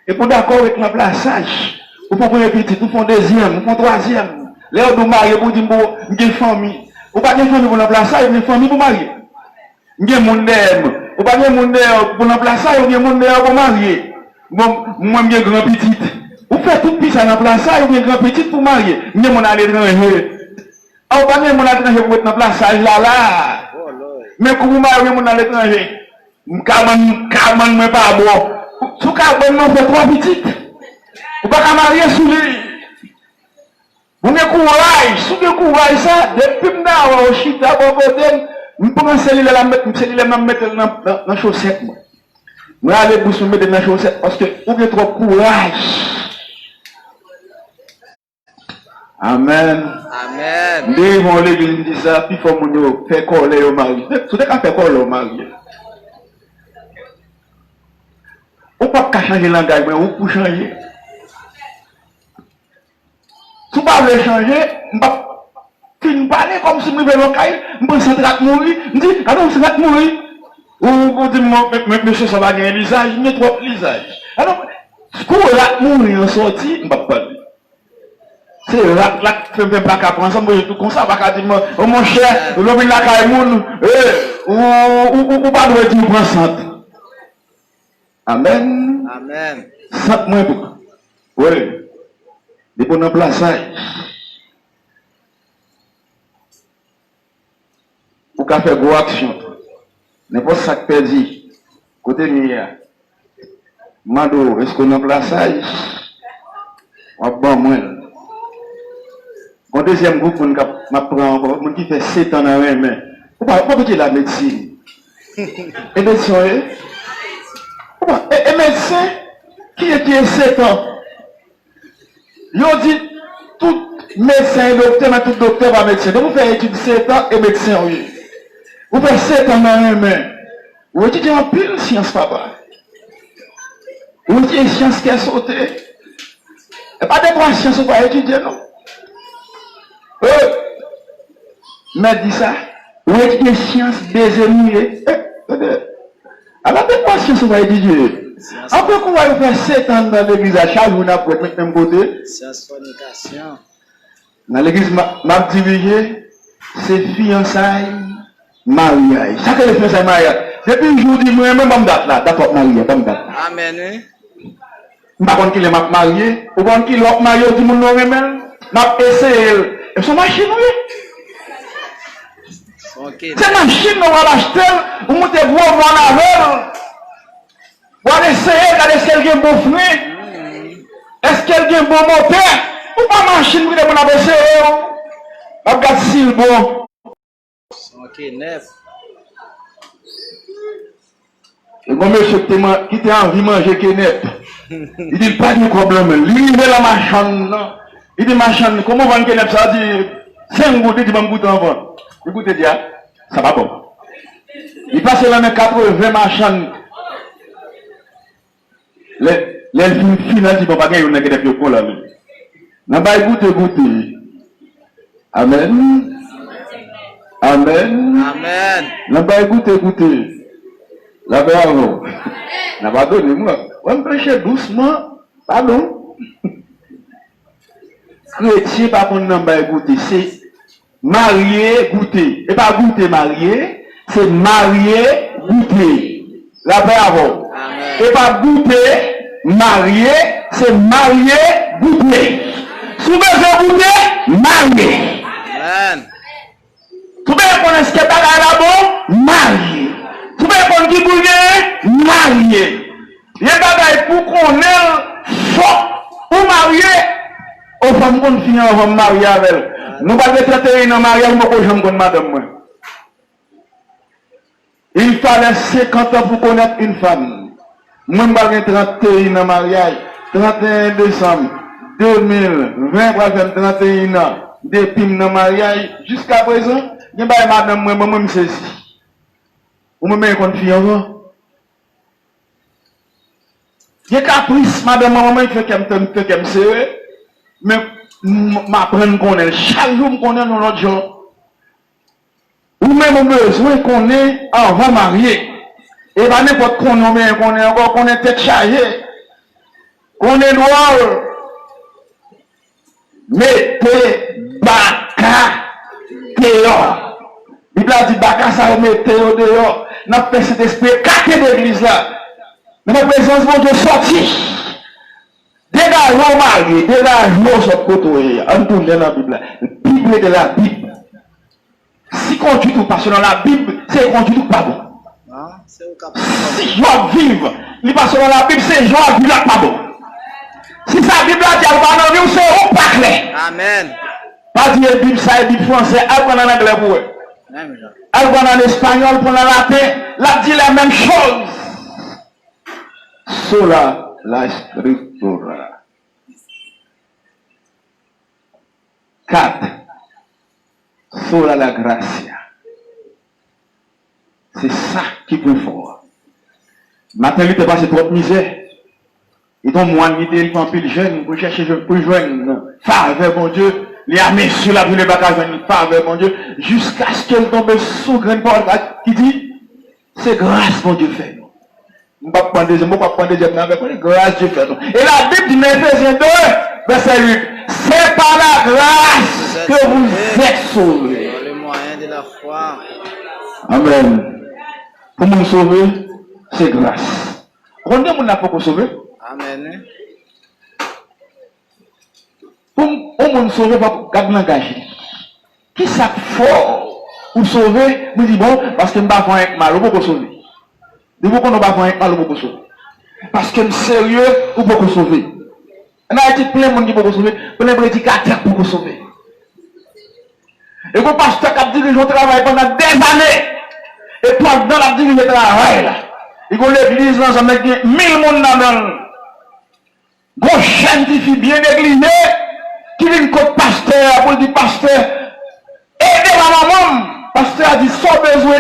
Et pour d'accord avec le plaçage, vous prenez un petit, vous prenez deuxième, vous prenez troisième. Là, vous mariez pour dire, vous avez une famille. Vous n'avez pas de famille pour le plaçage, vous avez une famille pour marier. Vous avez mon aime. ou pas de monde pour remplacer, ou bien monde pour marier. Bon, moi, je suis grand petit. Ou fait tout petit ça dans place ça, ou bien grand petit pour marier. Moi, mon à l'étranger. Ou pas de mon à l'étranger pour mettre dans place ça là. Mais pour vous marier, mon à l'étranger. Carman, moi pas bon. Sous carbone, on fait 3 petites. Ou pas qu'à marier sous lui. Vous avez courage, sous le courage, ça, depuis que je suis chita, je prends celle-là, je mettre dans la chaussette. Je vais aller pour mettre dans la chaussette parce que vous avez trop courage. Amen. Amen. Devant l'église, dit ça, puis il faut faire coller au mari. Tout est qu'à faire coller au mari. Ou pas qu'à changer le langage, mais ou pour changer. Si vous ne changer, je ne parle comme si je me faisais je pense que je vais mourir. Je dis, ah non, je vais mourir. Ou vous dites, monsieur, ça va gagner un visage, mais trop visage. Alors, si vous vais mourir en sortie, je ne vais pas parler. C'est là que je ne vais pas prendre ça, je tout comme ça, je vais dire, oh mon cher, l'homme il a qu'à moun, ou pas de dire, prends ça. Amen. Amen. Ça, moi, oui. Des bons plaçages. Pour qu'à faire gros action. N'importe ça que perdu. Côté mia. Mado, est-ce qu'on a plaçage? On bon moins. Mon deuxième groupe, on m'apprend encore, on qui fait 7 ans dans la main. Pourquoi dire la médecine? Et médecin, et médecin, qui est 7 ans? Ils dit, tout médecin et docteur, mais tout docteur va médecin. Donc vous faites études 7 ans et médecin, oui. Vous faites 7 ans dans la main. Vous étudiez en pile science, papa. Vous étudiez science qui est sautée. Et pas de quoi science, vous pas étudier, non? Mais dit ça. Vous étudiez science désémouillée. Alors, de quoi science, vous va étudier? Après qu'on va faire 7 ans dans l'église à chaque jour, on a pour être même côté. Science fornication. Dans l'église, m'a dirigé, c'est fiançailles, mariage. Ça que les fiançailles, mariage. Depuis le jour, je dis, moi-même, je me date là, d'accord, marié, je me date. Amen. Je ne sais pas qui est marié, ou pas qui est marié, je dis, mon nom, je vais essayer. Et c'est machine, oui. C'est machine, on va l'acheter, vous mettez vous en avant. Vous allez essayer, regardez est-ce qu'elle a un bon frein, est-ce qu'elle a un bon moteur, ou pas machine, vous devez vous essayer. Regarde si le bon. Ok, neuf. Le bon monsieur qui t'a envie de manger qui est net, il dit pas de problème, livrez la machine. Il dit machine, comment vendre qui est net, ça dit 5 gouttes, il dit bon goûter en vente. Il goûte dit, ça va bon. Il passe l'année 80 machines. Les finales du papa, il y a des piocos là. N'a pas goûter. Amen. Amen. Amen. N'a pas goûter. La bravo. N'a pas donné moi. On me prêcher doucement. Pardon. Chrétien, par contre, n'a pas goûter. C'est marié, goûter. Et pas goûter, marié. C'est marié, goûter. La bravo. Et pas goûter, marié, c'est marié, goûter. Si vous voulez goûter, marié. Amen. Si vous voulez connaître ce qui est là-bas, marié. Si vous voulez connaître qui bouille, marié. Il y a des bagailles pour qu'on ait fort ou marié. Aux femmes qu'on finit avant de marier avec elle. Nous ne pouvons pas traiter une mariage, nous ne pouvons pas madame. Il fallait 50 ans pour connaître une femme. Moi, je suis 31 ans mariage, 31 décembre 2020, pour faire 31 ans depuis mon mariage, jusqu'à présent, je ne sais pas madame, moi, je suis ici. Vous me mettez confiance. Je suis caprice, madame, maman, il fait qu'elle me serre, mais je m'apprends qu'on est, chaque jour, qu'on est dans notre jour. Ou même besoin qu'on est avant marié. Et pas n'importe qu'on est encore, qu'on est tête chargée, qu'on est noir. Mettez baka dehors. Il a dit baka ça mettez au dehors. n'a pas cet esprit écarté de l'église là. Mais la présence de Dieu sorti. Dégagez marié, dégagez sur côté. On tourne dans la Bible. La Bible de la Bible. Si conduit ou pas selon la Bible, c'est conduit ou pas bon. Si je vivre, il pas selon la Bible, c'est je vivre pas bon. Si sa Bible a dit à vous, c'est ou pas clair. Amen. Pas dire la Bible, ça est Bible français, elle prend en anglais pour eux. Elle prend en espagnol, pour en latin, la dit la même chose. Sola la scriptura. 4. Sola la gracia. C'est ça qui est fort. Maintenant, il était passé trop de misère. Et donc, moi, il était un peu jeune pour chercher, pour joindre faveur, mon Dieu. Les armées sur la ville de Bacage, faveur, mon Dieu. Jusqu'à ce qu'elle tombe sous graine porte qui dit, c'est grâce, mon Dieu, fait. Je ne vais pas prendre deuxième, je ne vais pas prendre deuxième, mais grâce, Dieu fait. Et la Bible dit, Éphésiens 2, verset 8, c'est par la grâce que vous êtes sauvés. Dans le moyen de la foi. Amen. Pour nous sauver, c'est grâce. On dit qu'on n'a pas sauvé. Amen. Pour nous sauver, pas garder l'engagé. Qui ça fort pour sauver? Nous dit bon, parce que nous ne pouvons pas faire mal, nous ne pouvons pas sauver. Nous ne pouvons pas faire mal, nous ne pouvons pas sauver. Parce que nous sommes sérieux, nous ne pouvons pas sauver. On a été plein de monde qui peut sauver, plein de prédicateurs pour sauver. Et vos pasteurs qui ont dirigé le travail pendant des années, et pendant la dirige le travail, là, et que l'église, là, ça met 1000 personnes dans le gros chaîne qui fait bien négligé, qui vient contre pasteur, pour dire pasteur, aidez ma maman. Pasteur a dit, sans besoin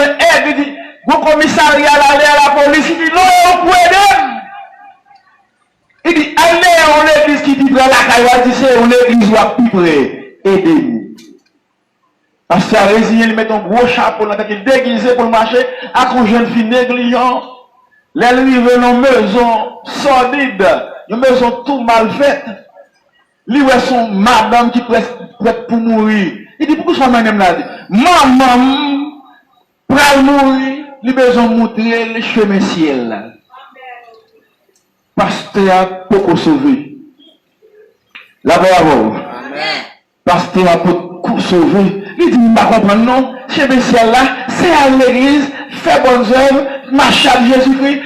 d'aide, il dit, vos commissariat à la police, il dit, non, vous pouvez aider. Il dit, allez en l'église qui dit, la caille, dit, c'est une église où à plus près, aidez-nous. Parce qu'il a résigné, il met un gros chapeau, il est déguisé pour le marché, à une jeune fille négligente. Les arrivent dans une maison sordide, une maison tout mal faite. Lui, son madame qui prête pour mourir. Il dit, pourquoi son madame l'a dit? Maman, pour mourir, il a besoin de montrer le chemin ciel. Pasteur a beaucoup sauvé. La bravo. Pasteur a beaucoup sauvé. Il dit, il ne va pas comprendre, non. Chemin ciel là, c'est à l'église, fait bonnes œuvres, marcher à Jésus-Christ.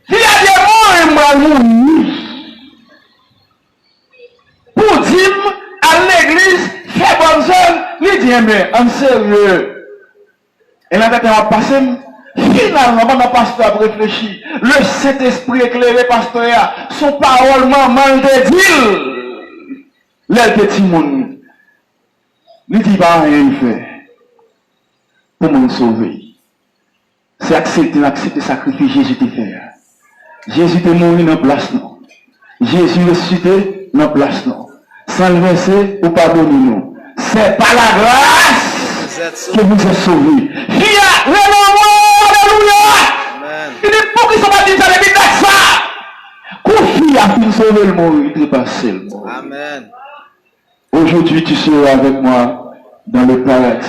Il y a des morts et moi, mourir. Pour dire à l'église, fait bonnes œuvres, il dit, mais en sérieux. Et là, on va passer. Finalement, mon pasteur a réfléchi. Le Saint-Esprit éclairé, pasteur, son parole maman de dire. Les petits monde. Il dit pas rien faire. Pour me sauver. C'est accepter le sacrifice Jésus te fait. Jésus te mort dans place non. Jésus ressuscité dans place non. Sans le verser ou pardonner nous. C'est par la grâce que vous êtes sauvés. Alléluia. Il dit pour qu'ils soient pas dit ça depuis ça. Confie à qui sauver le monde, il dépasser le monde. Amen. Aujourd'hui, tu seras avec moi dans le paradis.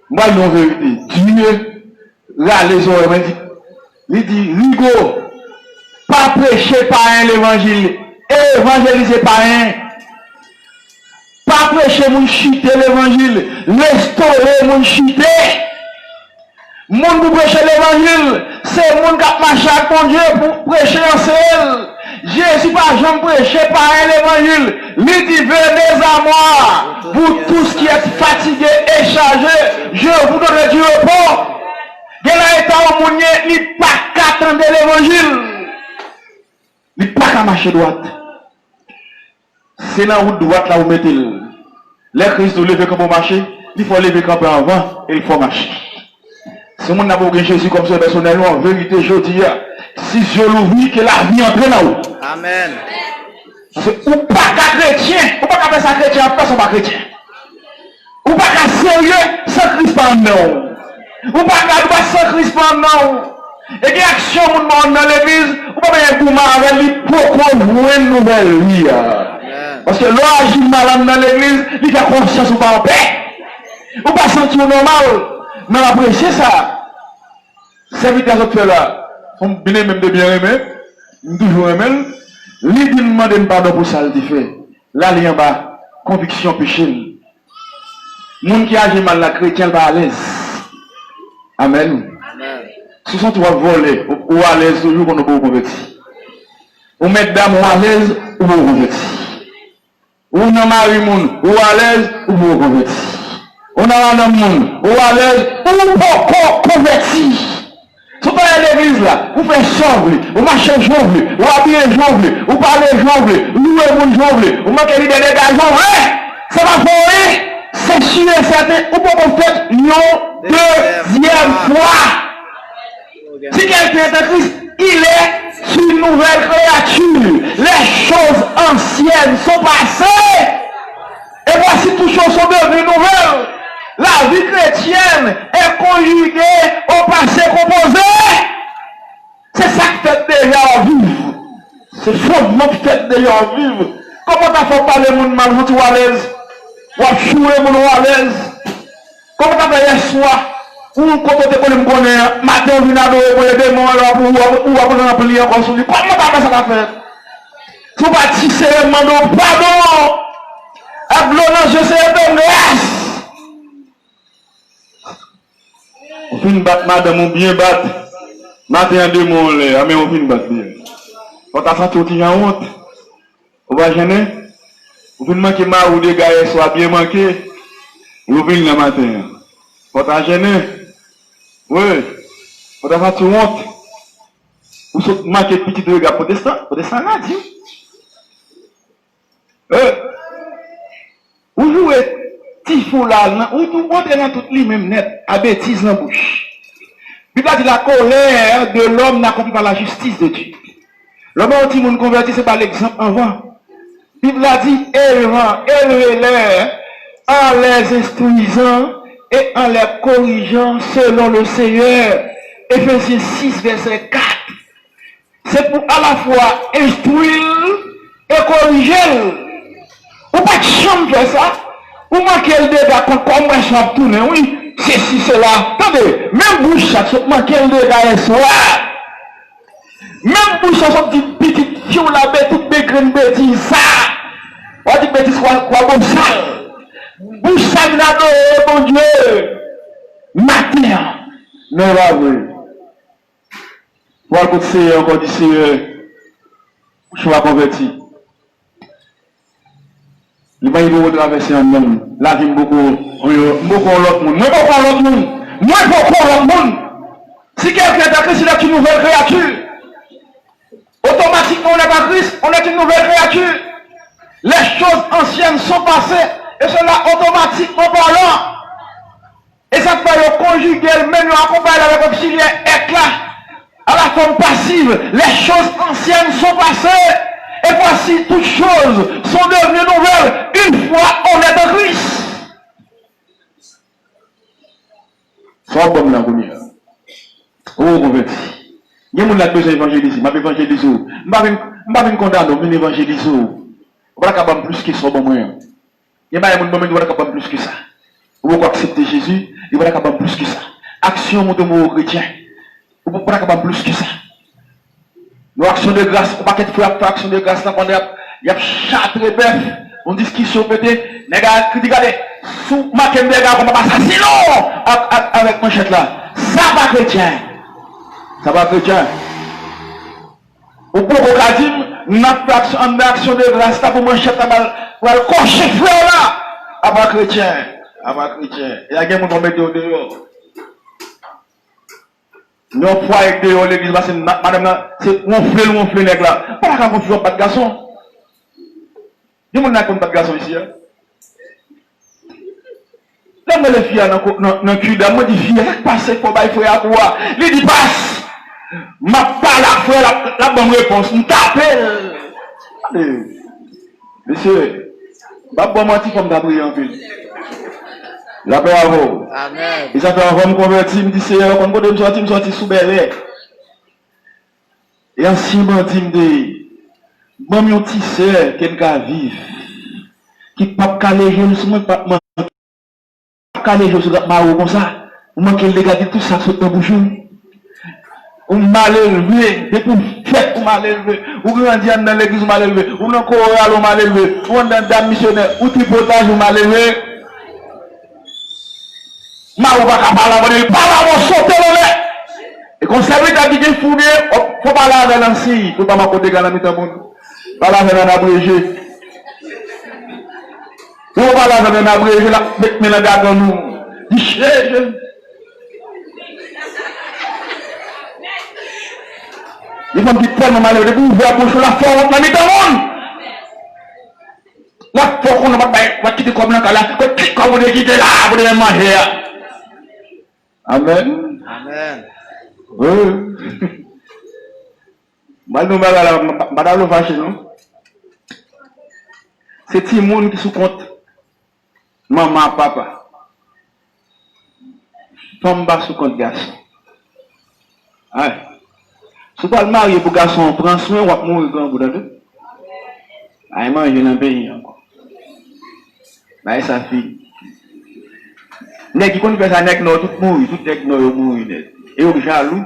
Moi, il y a une vérité. Dieu, là, les oreilles, il dit, Rigo, pas prêcher par un l'évangile, évangéliser par un. Pas prêcher mon chité l'évangile, restaurer mon chité. Moun pour prêcher l'évangile, c'est moun qui marche avec mon Dieu pour prêcher en ciel. Jésus pas jamais prêché par l'évangile. Il dit, venez à moi, vous tous qui êtes fatigués et chargés, je vous donne du repos. Il y a un état où il n'y a pas qu'à attendre l'évangile. Il n'y a pas qu'à marcher droite. C'est dans la route droite là où vous mettez les Christ de lever comme pour marcher, il faut lever comme avant et il faut marcher. Si on n'a pas oublié Jésus comme ça personnellement, en vérité, je dis, si je l'oublie, que la vie entre dans vous. Amen. Parce que ou pas qu'à chrétien, ou pas qu'à faire ça chrétien, personne pas chrétien. Ou pas qu'à sérieux, sans Christ par non. Ou pas qu'à sans Christ par non. Et qu'il y a action dans l'église, ou pas bien pour m'arrêter lui pour voir une nouvelle vie. Parce que l'agit malade dans l'église, il fait conscience ou pas en paix. Ou pas sentir normal. Mais apprécier ça. Serviteur autres là, on bien même de bien aimer, toujours aimer, lui dit demander pardon pour ça le fait. Là, il y a bas, conviction péché. Moun qui agit mal la chrétien va à l'aise. Amen. Ce sont trois volés, ou à l'aise toujours qu'on a beaucoup converti. Ou mettre dame à l'aise, ou beaucoup converti. Ou non mari moun, ou à l'aise, ou beaucoup converti. On a un homme, ou à l'aise, ou beaucoup converti. Si vous allez à l'église là, vous faites chanvre, vous marchez chanvre, vous habillez chanvre, vous parlez chanvre, vous louez mon chanvre, vous manquez des dégagements, ça va faire, c'est sûr et certain, vous pouvez faire une deuxième fois. Si quelqu'un est en Christ, il est une nouvelle créature. Les choses anciennes sont passées. Et voici toutes choses sont devenues nouvelles. La vie chrétienne est conjuguée au passé composé. C'est ça qui fait déjà en vivre. C'est fondement qui fait déjà en vivre. Comment t'as fait parler mon mal, vous à l'aise? Ou à chouer mon à l'aise? Comment t'as fait hier soir? Ou quand tu me connais, matin, on vient adorer pour les démons, ou à prier encore sur lui. Comment t'as fait ça faire? Tu vas tisser le mando, pardon! Aglonant, je sais de grâce! On finit de battre madame, on bien battre. Matin, un démon, mais on finit de battre bien. On t'a fait tout en honte. On va gêner. On finit de manquer ma ou des gars, soit bien manqué. On finit le matin. On t'a gêné. Oui, on a fait honte. Vous êtes marqué petit de gars protestant là, dit. Vous jouez petit fou là, vous entrez dans toute lui même net, à bêtise dans la bouche. Puis là, dit la colère de l'homme n'accomplit pas la justice de Dieu. L'homme qui nous convertit, c'est pas l'exemple avant. Bible a dit, élevez-les en les instruisant et en les corrigeant selon le Seigneur. Ephésiens 6, verset 4. C'est pour à la fois instruire et corriger. Ou pas de chambre faire ça. Ou manquer le dégât comme moi je vais tourner. Oui, c'est si c'est là. Attendez, même bouche ça, manquer le dégât est soir. Même bouche ça, son petit fiou la bête, toute bêtise ça. On dit bêtise quoi comme ça. Bouche ça, mon Dieu. Matin, ne va pas. Pour le Seigneur, encore dit Seigneur, je vais convertir. Il va y avoir traverser un monde. La vie beaucoup l'autre monde. Moi, beaucoup l'autre monde. Moi, beaucoup l'autre monde. Si quelqu'un est en Christ, il est une nouvelle créature. Automatiquement, on est en Christ, on est une nouvelle créature. Les choses anciennes sont passées, et cela automatiquement parlant. Et ça fait le conjuguer, même nous accompagner avec auxiliaire éclat. À la forme passive, les choses anciennes sont passées. Et voici toutes choses sont devenues nouvelles une fois on est en Christ. Sois bon la première. Oh, converti. Il y a des gens qui ont besoin d'évangéliser. Je vais évangéliser. Je ne vais pas condamner, mais évangéliser. On va pas plus que ça. Il y a des gens qui vont pas plus que ça. Vous pouvez accepter Jésus, il va pas plus que ça. Action de chrétien. Vous ne pouvez pas plus que ça. Nos actions de grâce, on va faire action de grâce là, il y a châtre bœuf, on discussion peut-être, regardez, sous ma kende gars, on va passer sinon avec manchette là. Ça va chrétien. Ça va chrétien. Au cours de la dîme, notre action de grâce là pour manchette là, pour le cocher frère là. Avant chrétien. Avant chrétien. Il y a quelqu'un qui va mettre au dehors. Nous fois avec des l'église, madame, c'est mon frère là. Pas la confusion, pas de garçon. Il y a pas de garçon ici. Là, moi, les filles, dans le cul d'âme, moi, dis filles, qu'est-ce qui passe pour bailler frère à toi? Il dit, passe. Ma pas la frère, la bonne réponse, on t'appelle. Monsieur, pas bon menti comme d'abri en ville. La paix à vous. Amen. Et ça fait avant me convertir, me dit Seigneur, quand je me sortir sous bel et ainsi me dit, bon, mon petit sœur, qui est vivre, qui ne peut pas caler, je ne sais pas caler, je ne sais pas comme ça. Ou manquez le dégât de tout ça saute dans bouche. Ou mal élevé, depuis fête ou mal élevé, ou grandi dans l'église ou mal élevé, ou dans le choral ou mal élevé, ou dans le dame missionnaire, ou tripotage ou mal élevé. Ma ou pas parler, parle à sauter le lait. Et qu'on savait qu'à dire fouiller, faut parler avec l'ancien, faut pas m'accorder dans la mi-temps. Parler avec un abrégé. Faut parler avec un abrégé, là, mais la garde dans nous. Il faut que tellement malheureux, vous ouvrez la bouche, la forme, la mi-temps. La forme, on va quitter comme là, comme vous quittez là, vous devez manger. Amen. Amen. Oui. Madame le vache, non? C'est tout le monde qui sous compte. Maman, papa. Femme bas sous compte garçon. Ouais. Si tu as le marié pour garçon, prends soin, ou va mourir quand vous l'avez. Ah, moi, je n'ai pas pays encore. Bah, sa fille. Nèg qui connaît ça, nèg non, tout mourir, tout nèg non, mourir. Et au jaloux,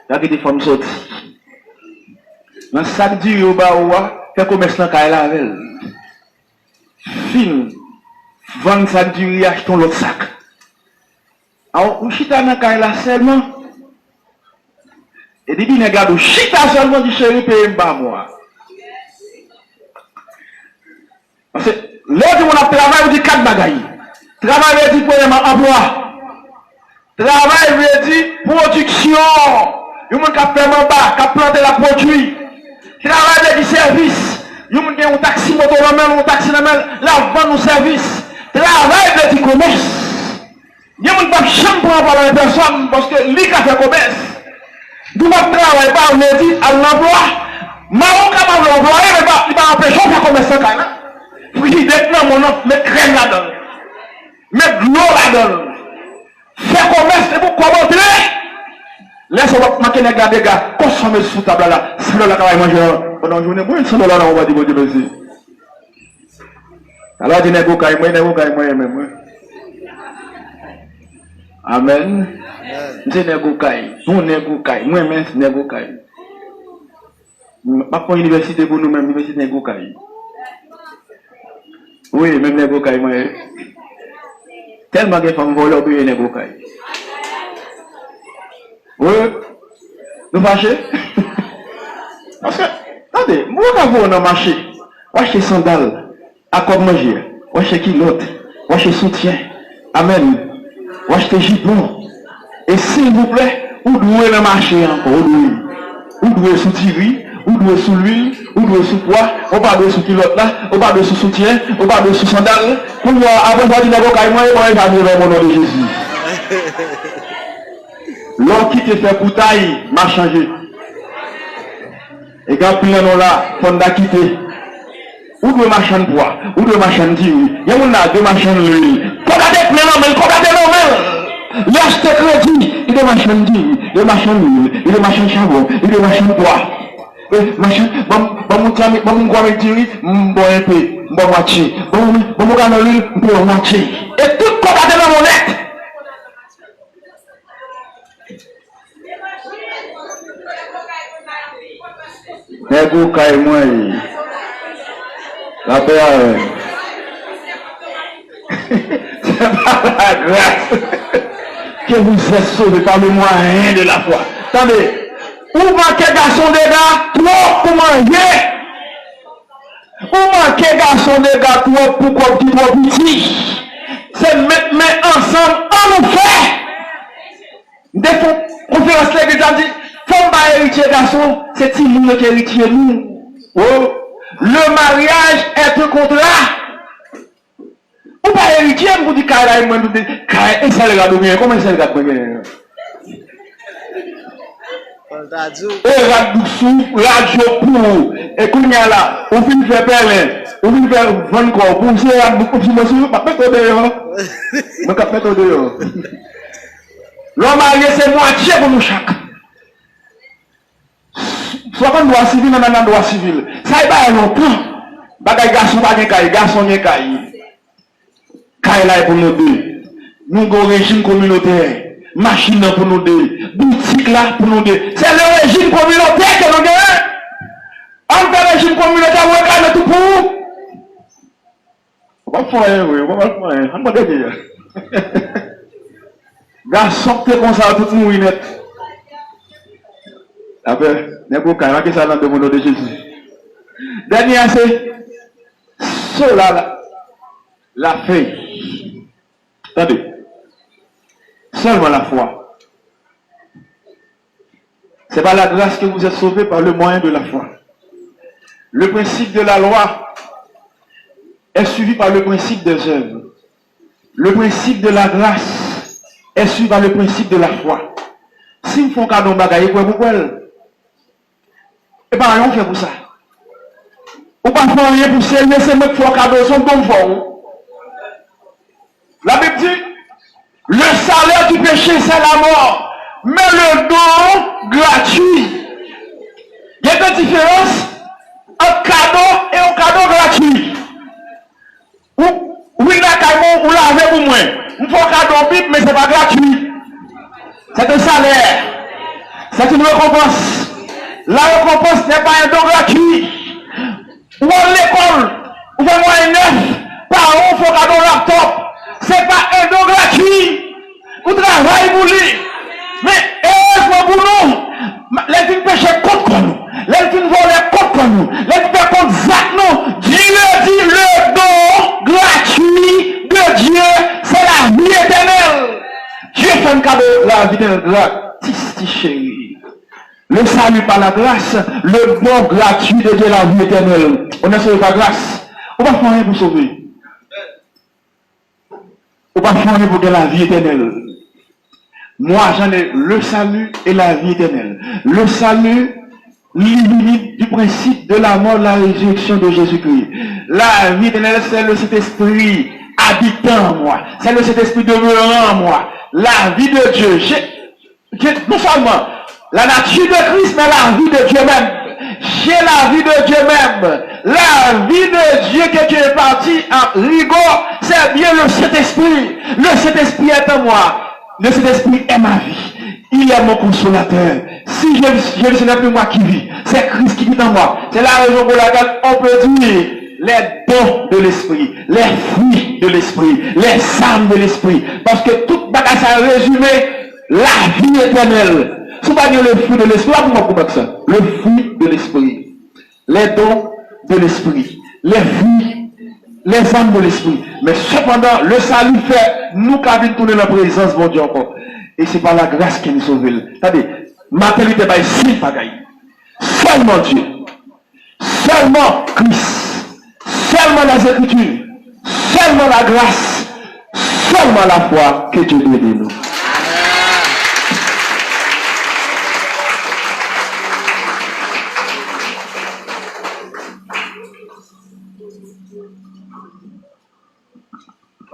là que des femmes sortent. Dans sac du au bas ou fait commerce dans caille la veille. Fin, vendre sac du achetons l'autre sac. Alors, on chita dans caille là seulement. Et depuis nèg gars chita seulement du chéri paye pas moi. Parce que l'autre on a travaillé, on dit 4 bagailles. Travail veut dire premièrement emploi. Travail veut dire production. Il y a des gens qui fait en bas, qui plantent la produit. Travail veut dire service. Il y a des gens qui ont un taxi moto la main, un taxi la main, la vente ou service. Travail veut dire commerce. Il y a des gens qui chambre pour avoir les personnes parce que lui qui a fait commerce. D'où votre travail pas veut dire à l'emploi. Maman capable de l'employer, mais il va empêcher de faire commerce en Ghana. Puis maintenant mon nom, met crème là-dedans. Mettre de l'eau là-dedans. Faire commerce, c'est pour commenter. Laisse-moi marquer les gars, des gars, consommer sous table là. $100 qu'on va manger pendant la journée. Moi, $100 on va dire, bon Dieu merci. Alors, je n'ai pas moi. Amen. Je n'ai pas nous n'ai pas moi-même, je n'ai pas pas pour l'université pour nous-mêmes, l'université n'est pas oui, même les boucailles, moi. Tellement de femmes volent pour les boucailles. Oui, nous marchons. Parce que, attendez, moi, quand vous on marché, on achète sandales, à quoi manger, on achète kilote, on achète soutien, amen, on achète jupon. Et s'il vous plaît, vous devez le marché encore, vous devez soutirer. Ou doit sous l'huile, ou doit sous poids, ou pas de sous kilote là, ou pas de sous soutien, ou pas de sous sandales. Pour moi, après ça, il n'a pas moi, il va venir dans mon nom de Jésus. L'homme qui te fait coutaille m'a changé. Et quand il y a là, il faut quitter. Ou deux machins de poids, ou deux machins d'huile. Il y a deux machins d'huile. Cocaté, mais cocaté, non, il achète crédit, il y a des machins d'huile, il y a des machins d'huile, il y a des machins de charbon, il y a des machins de poids. Machin, bon gouvernement dit, bon épée, bon moitié, bon gouvernement lui, bon moitié. Et tout quoi dans la monnaie. Mais vous caillez moi, la paix. C'est pas la grâce que vous êtes sauvés par le moyen de la foi. Attendez. Ou manquez garçon des gars, trop pour manger. Ou manquez garçon des gars, trop pour quoi petit. C'est mettre ensemble, on nous fait. Des fois, conférence l'église a dit, faut pas héritier garçon, c'est Timon qui héritier nous. Oh, le mariage est un contrat. Ou pas héritier, vous dites, Kaya, et ça le regarde bien, comment ça le regarde bien? Et radio pour et qu'on y a là, on finit faire perler, on finit faire vendre corps pour c'est la boucle de monsieur, pas mettre dehors. Me cap mettre dehors. L'homme marié c'est moitié pour nous chaque. Soit qu'on droit civil, on a un droit civil. Ça y va longtemps. Bagay garçon pas de garçon de caille. Caille là pour nous deux. Nous avons un régime communautaire. machine pour nous deux, boutique là pour nous deux. C'est le régime communautaire que nous gagnons. En fait, le régime communautaire, vous regardez tout pour vous. On va faire, oui, on va faire, on va dire. Garçon, t'es comme ça, tout le monde net. Après, n'importe quoi, qu'est-ce que ça dans le nom de Jésus? Dernier, c'est cela, la feuille. Attendez. Seulement la foi. C'est par la grâce que vous êtes sauvés par le moyen de la foi. Le principe de la loi est suivi par le principe des œuvres. Le principe de la grâce est suivi par le principe de la foi. Si vous faites un cadeau bagaille, pourquoi? Et pas rien fait pour ça. Ou pas faire rien pour ça, mais c'est moi qui fais un cadeau, son bon fort. La Bible dit, le salaire du péché, c'est la mort. Mais le don gratuit. Il y a une différence entre cadeau et un cadeau gratuit. Ou il a ou l'avez pour moi. Il faut un cadeau bip, mais ce n'est pas gratuit. C'est un salaire. C'est une récompense. La récompense n'est pas un don gratuit. Ou à l'école, ou vraiment un neuf, par an, il faut un cadeau laptop. C'est pas un don gratuit. Vous travaillez pour lui. Mais heureusement pour nous, les filles péchent contre nous. Les filles volent contre nous. Les filles péchent contre Zach nous. Dieu dit le don gratuit de Dieu, c'est la vie éternelle. Dieu fait un cadeau, la vie éternelle gratis, chérie. Le salut par la grâce, le don gratuit de Dieu, la vie éternelle. On est sauvé par grâce. On va faire rien pour sauver. On va faire rien pour que la vie éternelle. Moi, j'en ai le salut et la vie éternelle. Le salut, limite du principe de la mort, de la résurrection de Jésus-Christ. La vie éternelle, c'est le Saint-Esprit habitant en moi. C'est le Saint-Esprit demeurant en moi. La vie de Dieu. Non seulement la nature de Christ, mais la vie de Dieu même. J'ai la vie de Dieu même. La vie de Dieu que Dieu est parti en rigueur, c'est bien le Saint-Esprit. Le Saint-Esprit est en moi. Le Saint-Esprit est ma vie. Il est mon consolateur. Si je ne sais plus moi qui vis, c'est Christ qui vit en moi. C'est la raison pour laquelle on peut dire les dons de l'Esprit, les fruits de l'Esprit, les âmes de l'Esprit. Parce que tout bagage a résumé la vie éternelle. Si on va dire le fruit de l'Esprit, comment ça? Le fruit de l'Esprit. Les dons de l'Esprit. Les fruits, les âmes de l'Esprit. Mais cependant, le salut fait nous qui avons tourné la présence de Dieu encore. Et c'est par la grâce qui nous sauve. C'est-à-dire, maternité by si pagaille. Seulement Dieu. Seulement Christ. Seulement les Écritures. Seulement la grâce. Seulement la foi que Dieu doit de nous.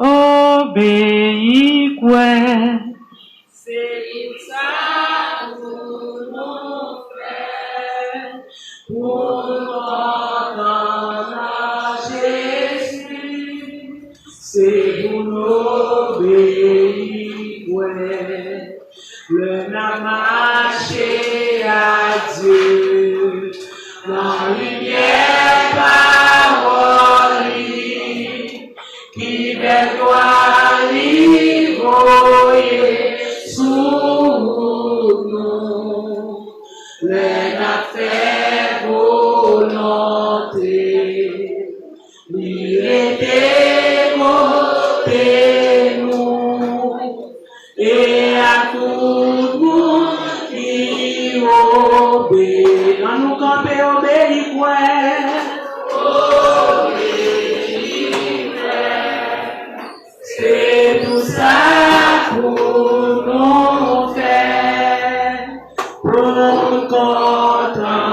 Obéis quoi? C'est ça pour nous faire, pour entendre Jésus. C'est pour nous obéir quoi? Le n'a marché à Dieu, dans lumière parole, qui vers toi voyer sous nous, les affaires volonté, il était côté nous, et à tout monde qui obéit, à nous camper obéit quoi? C'est tout ça pour nous faire, pour nous contenter.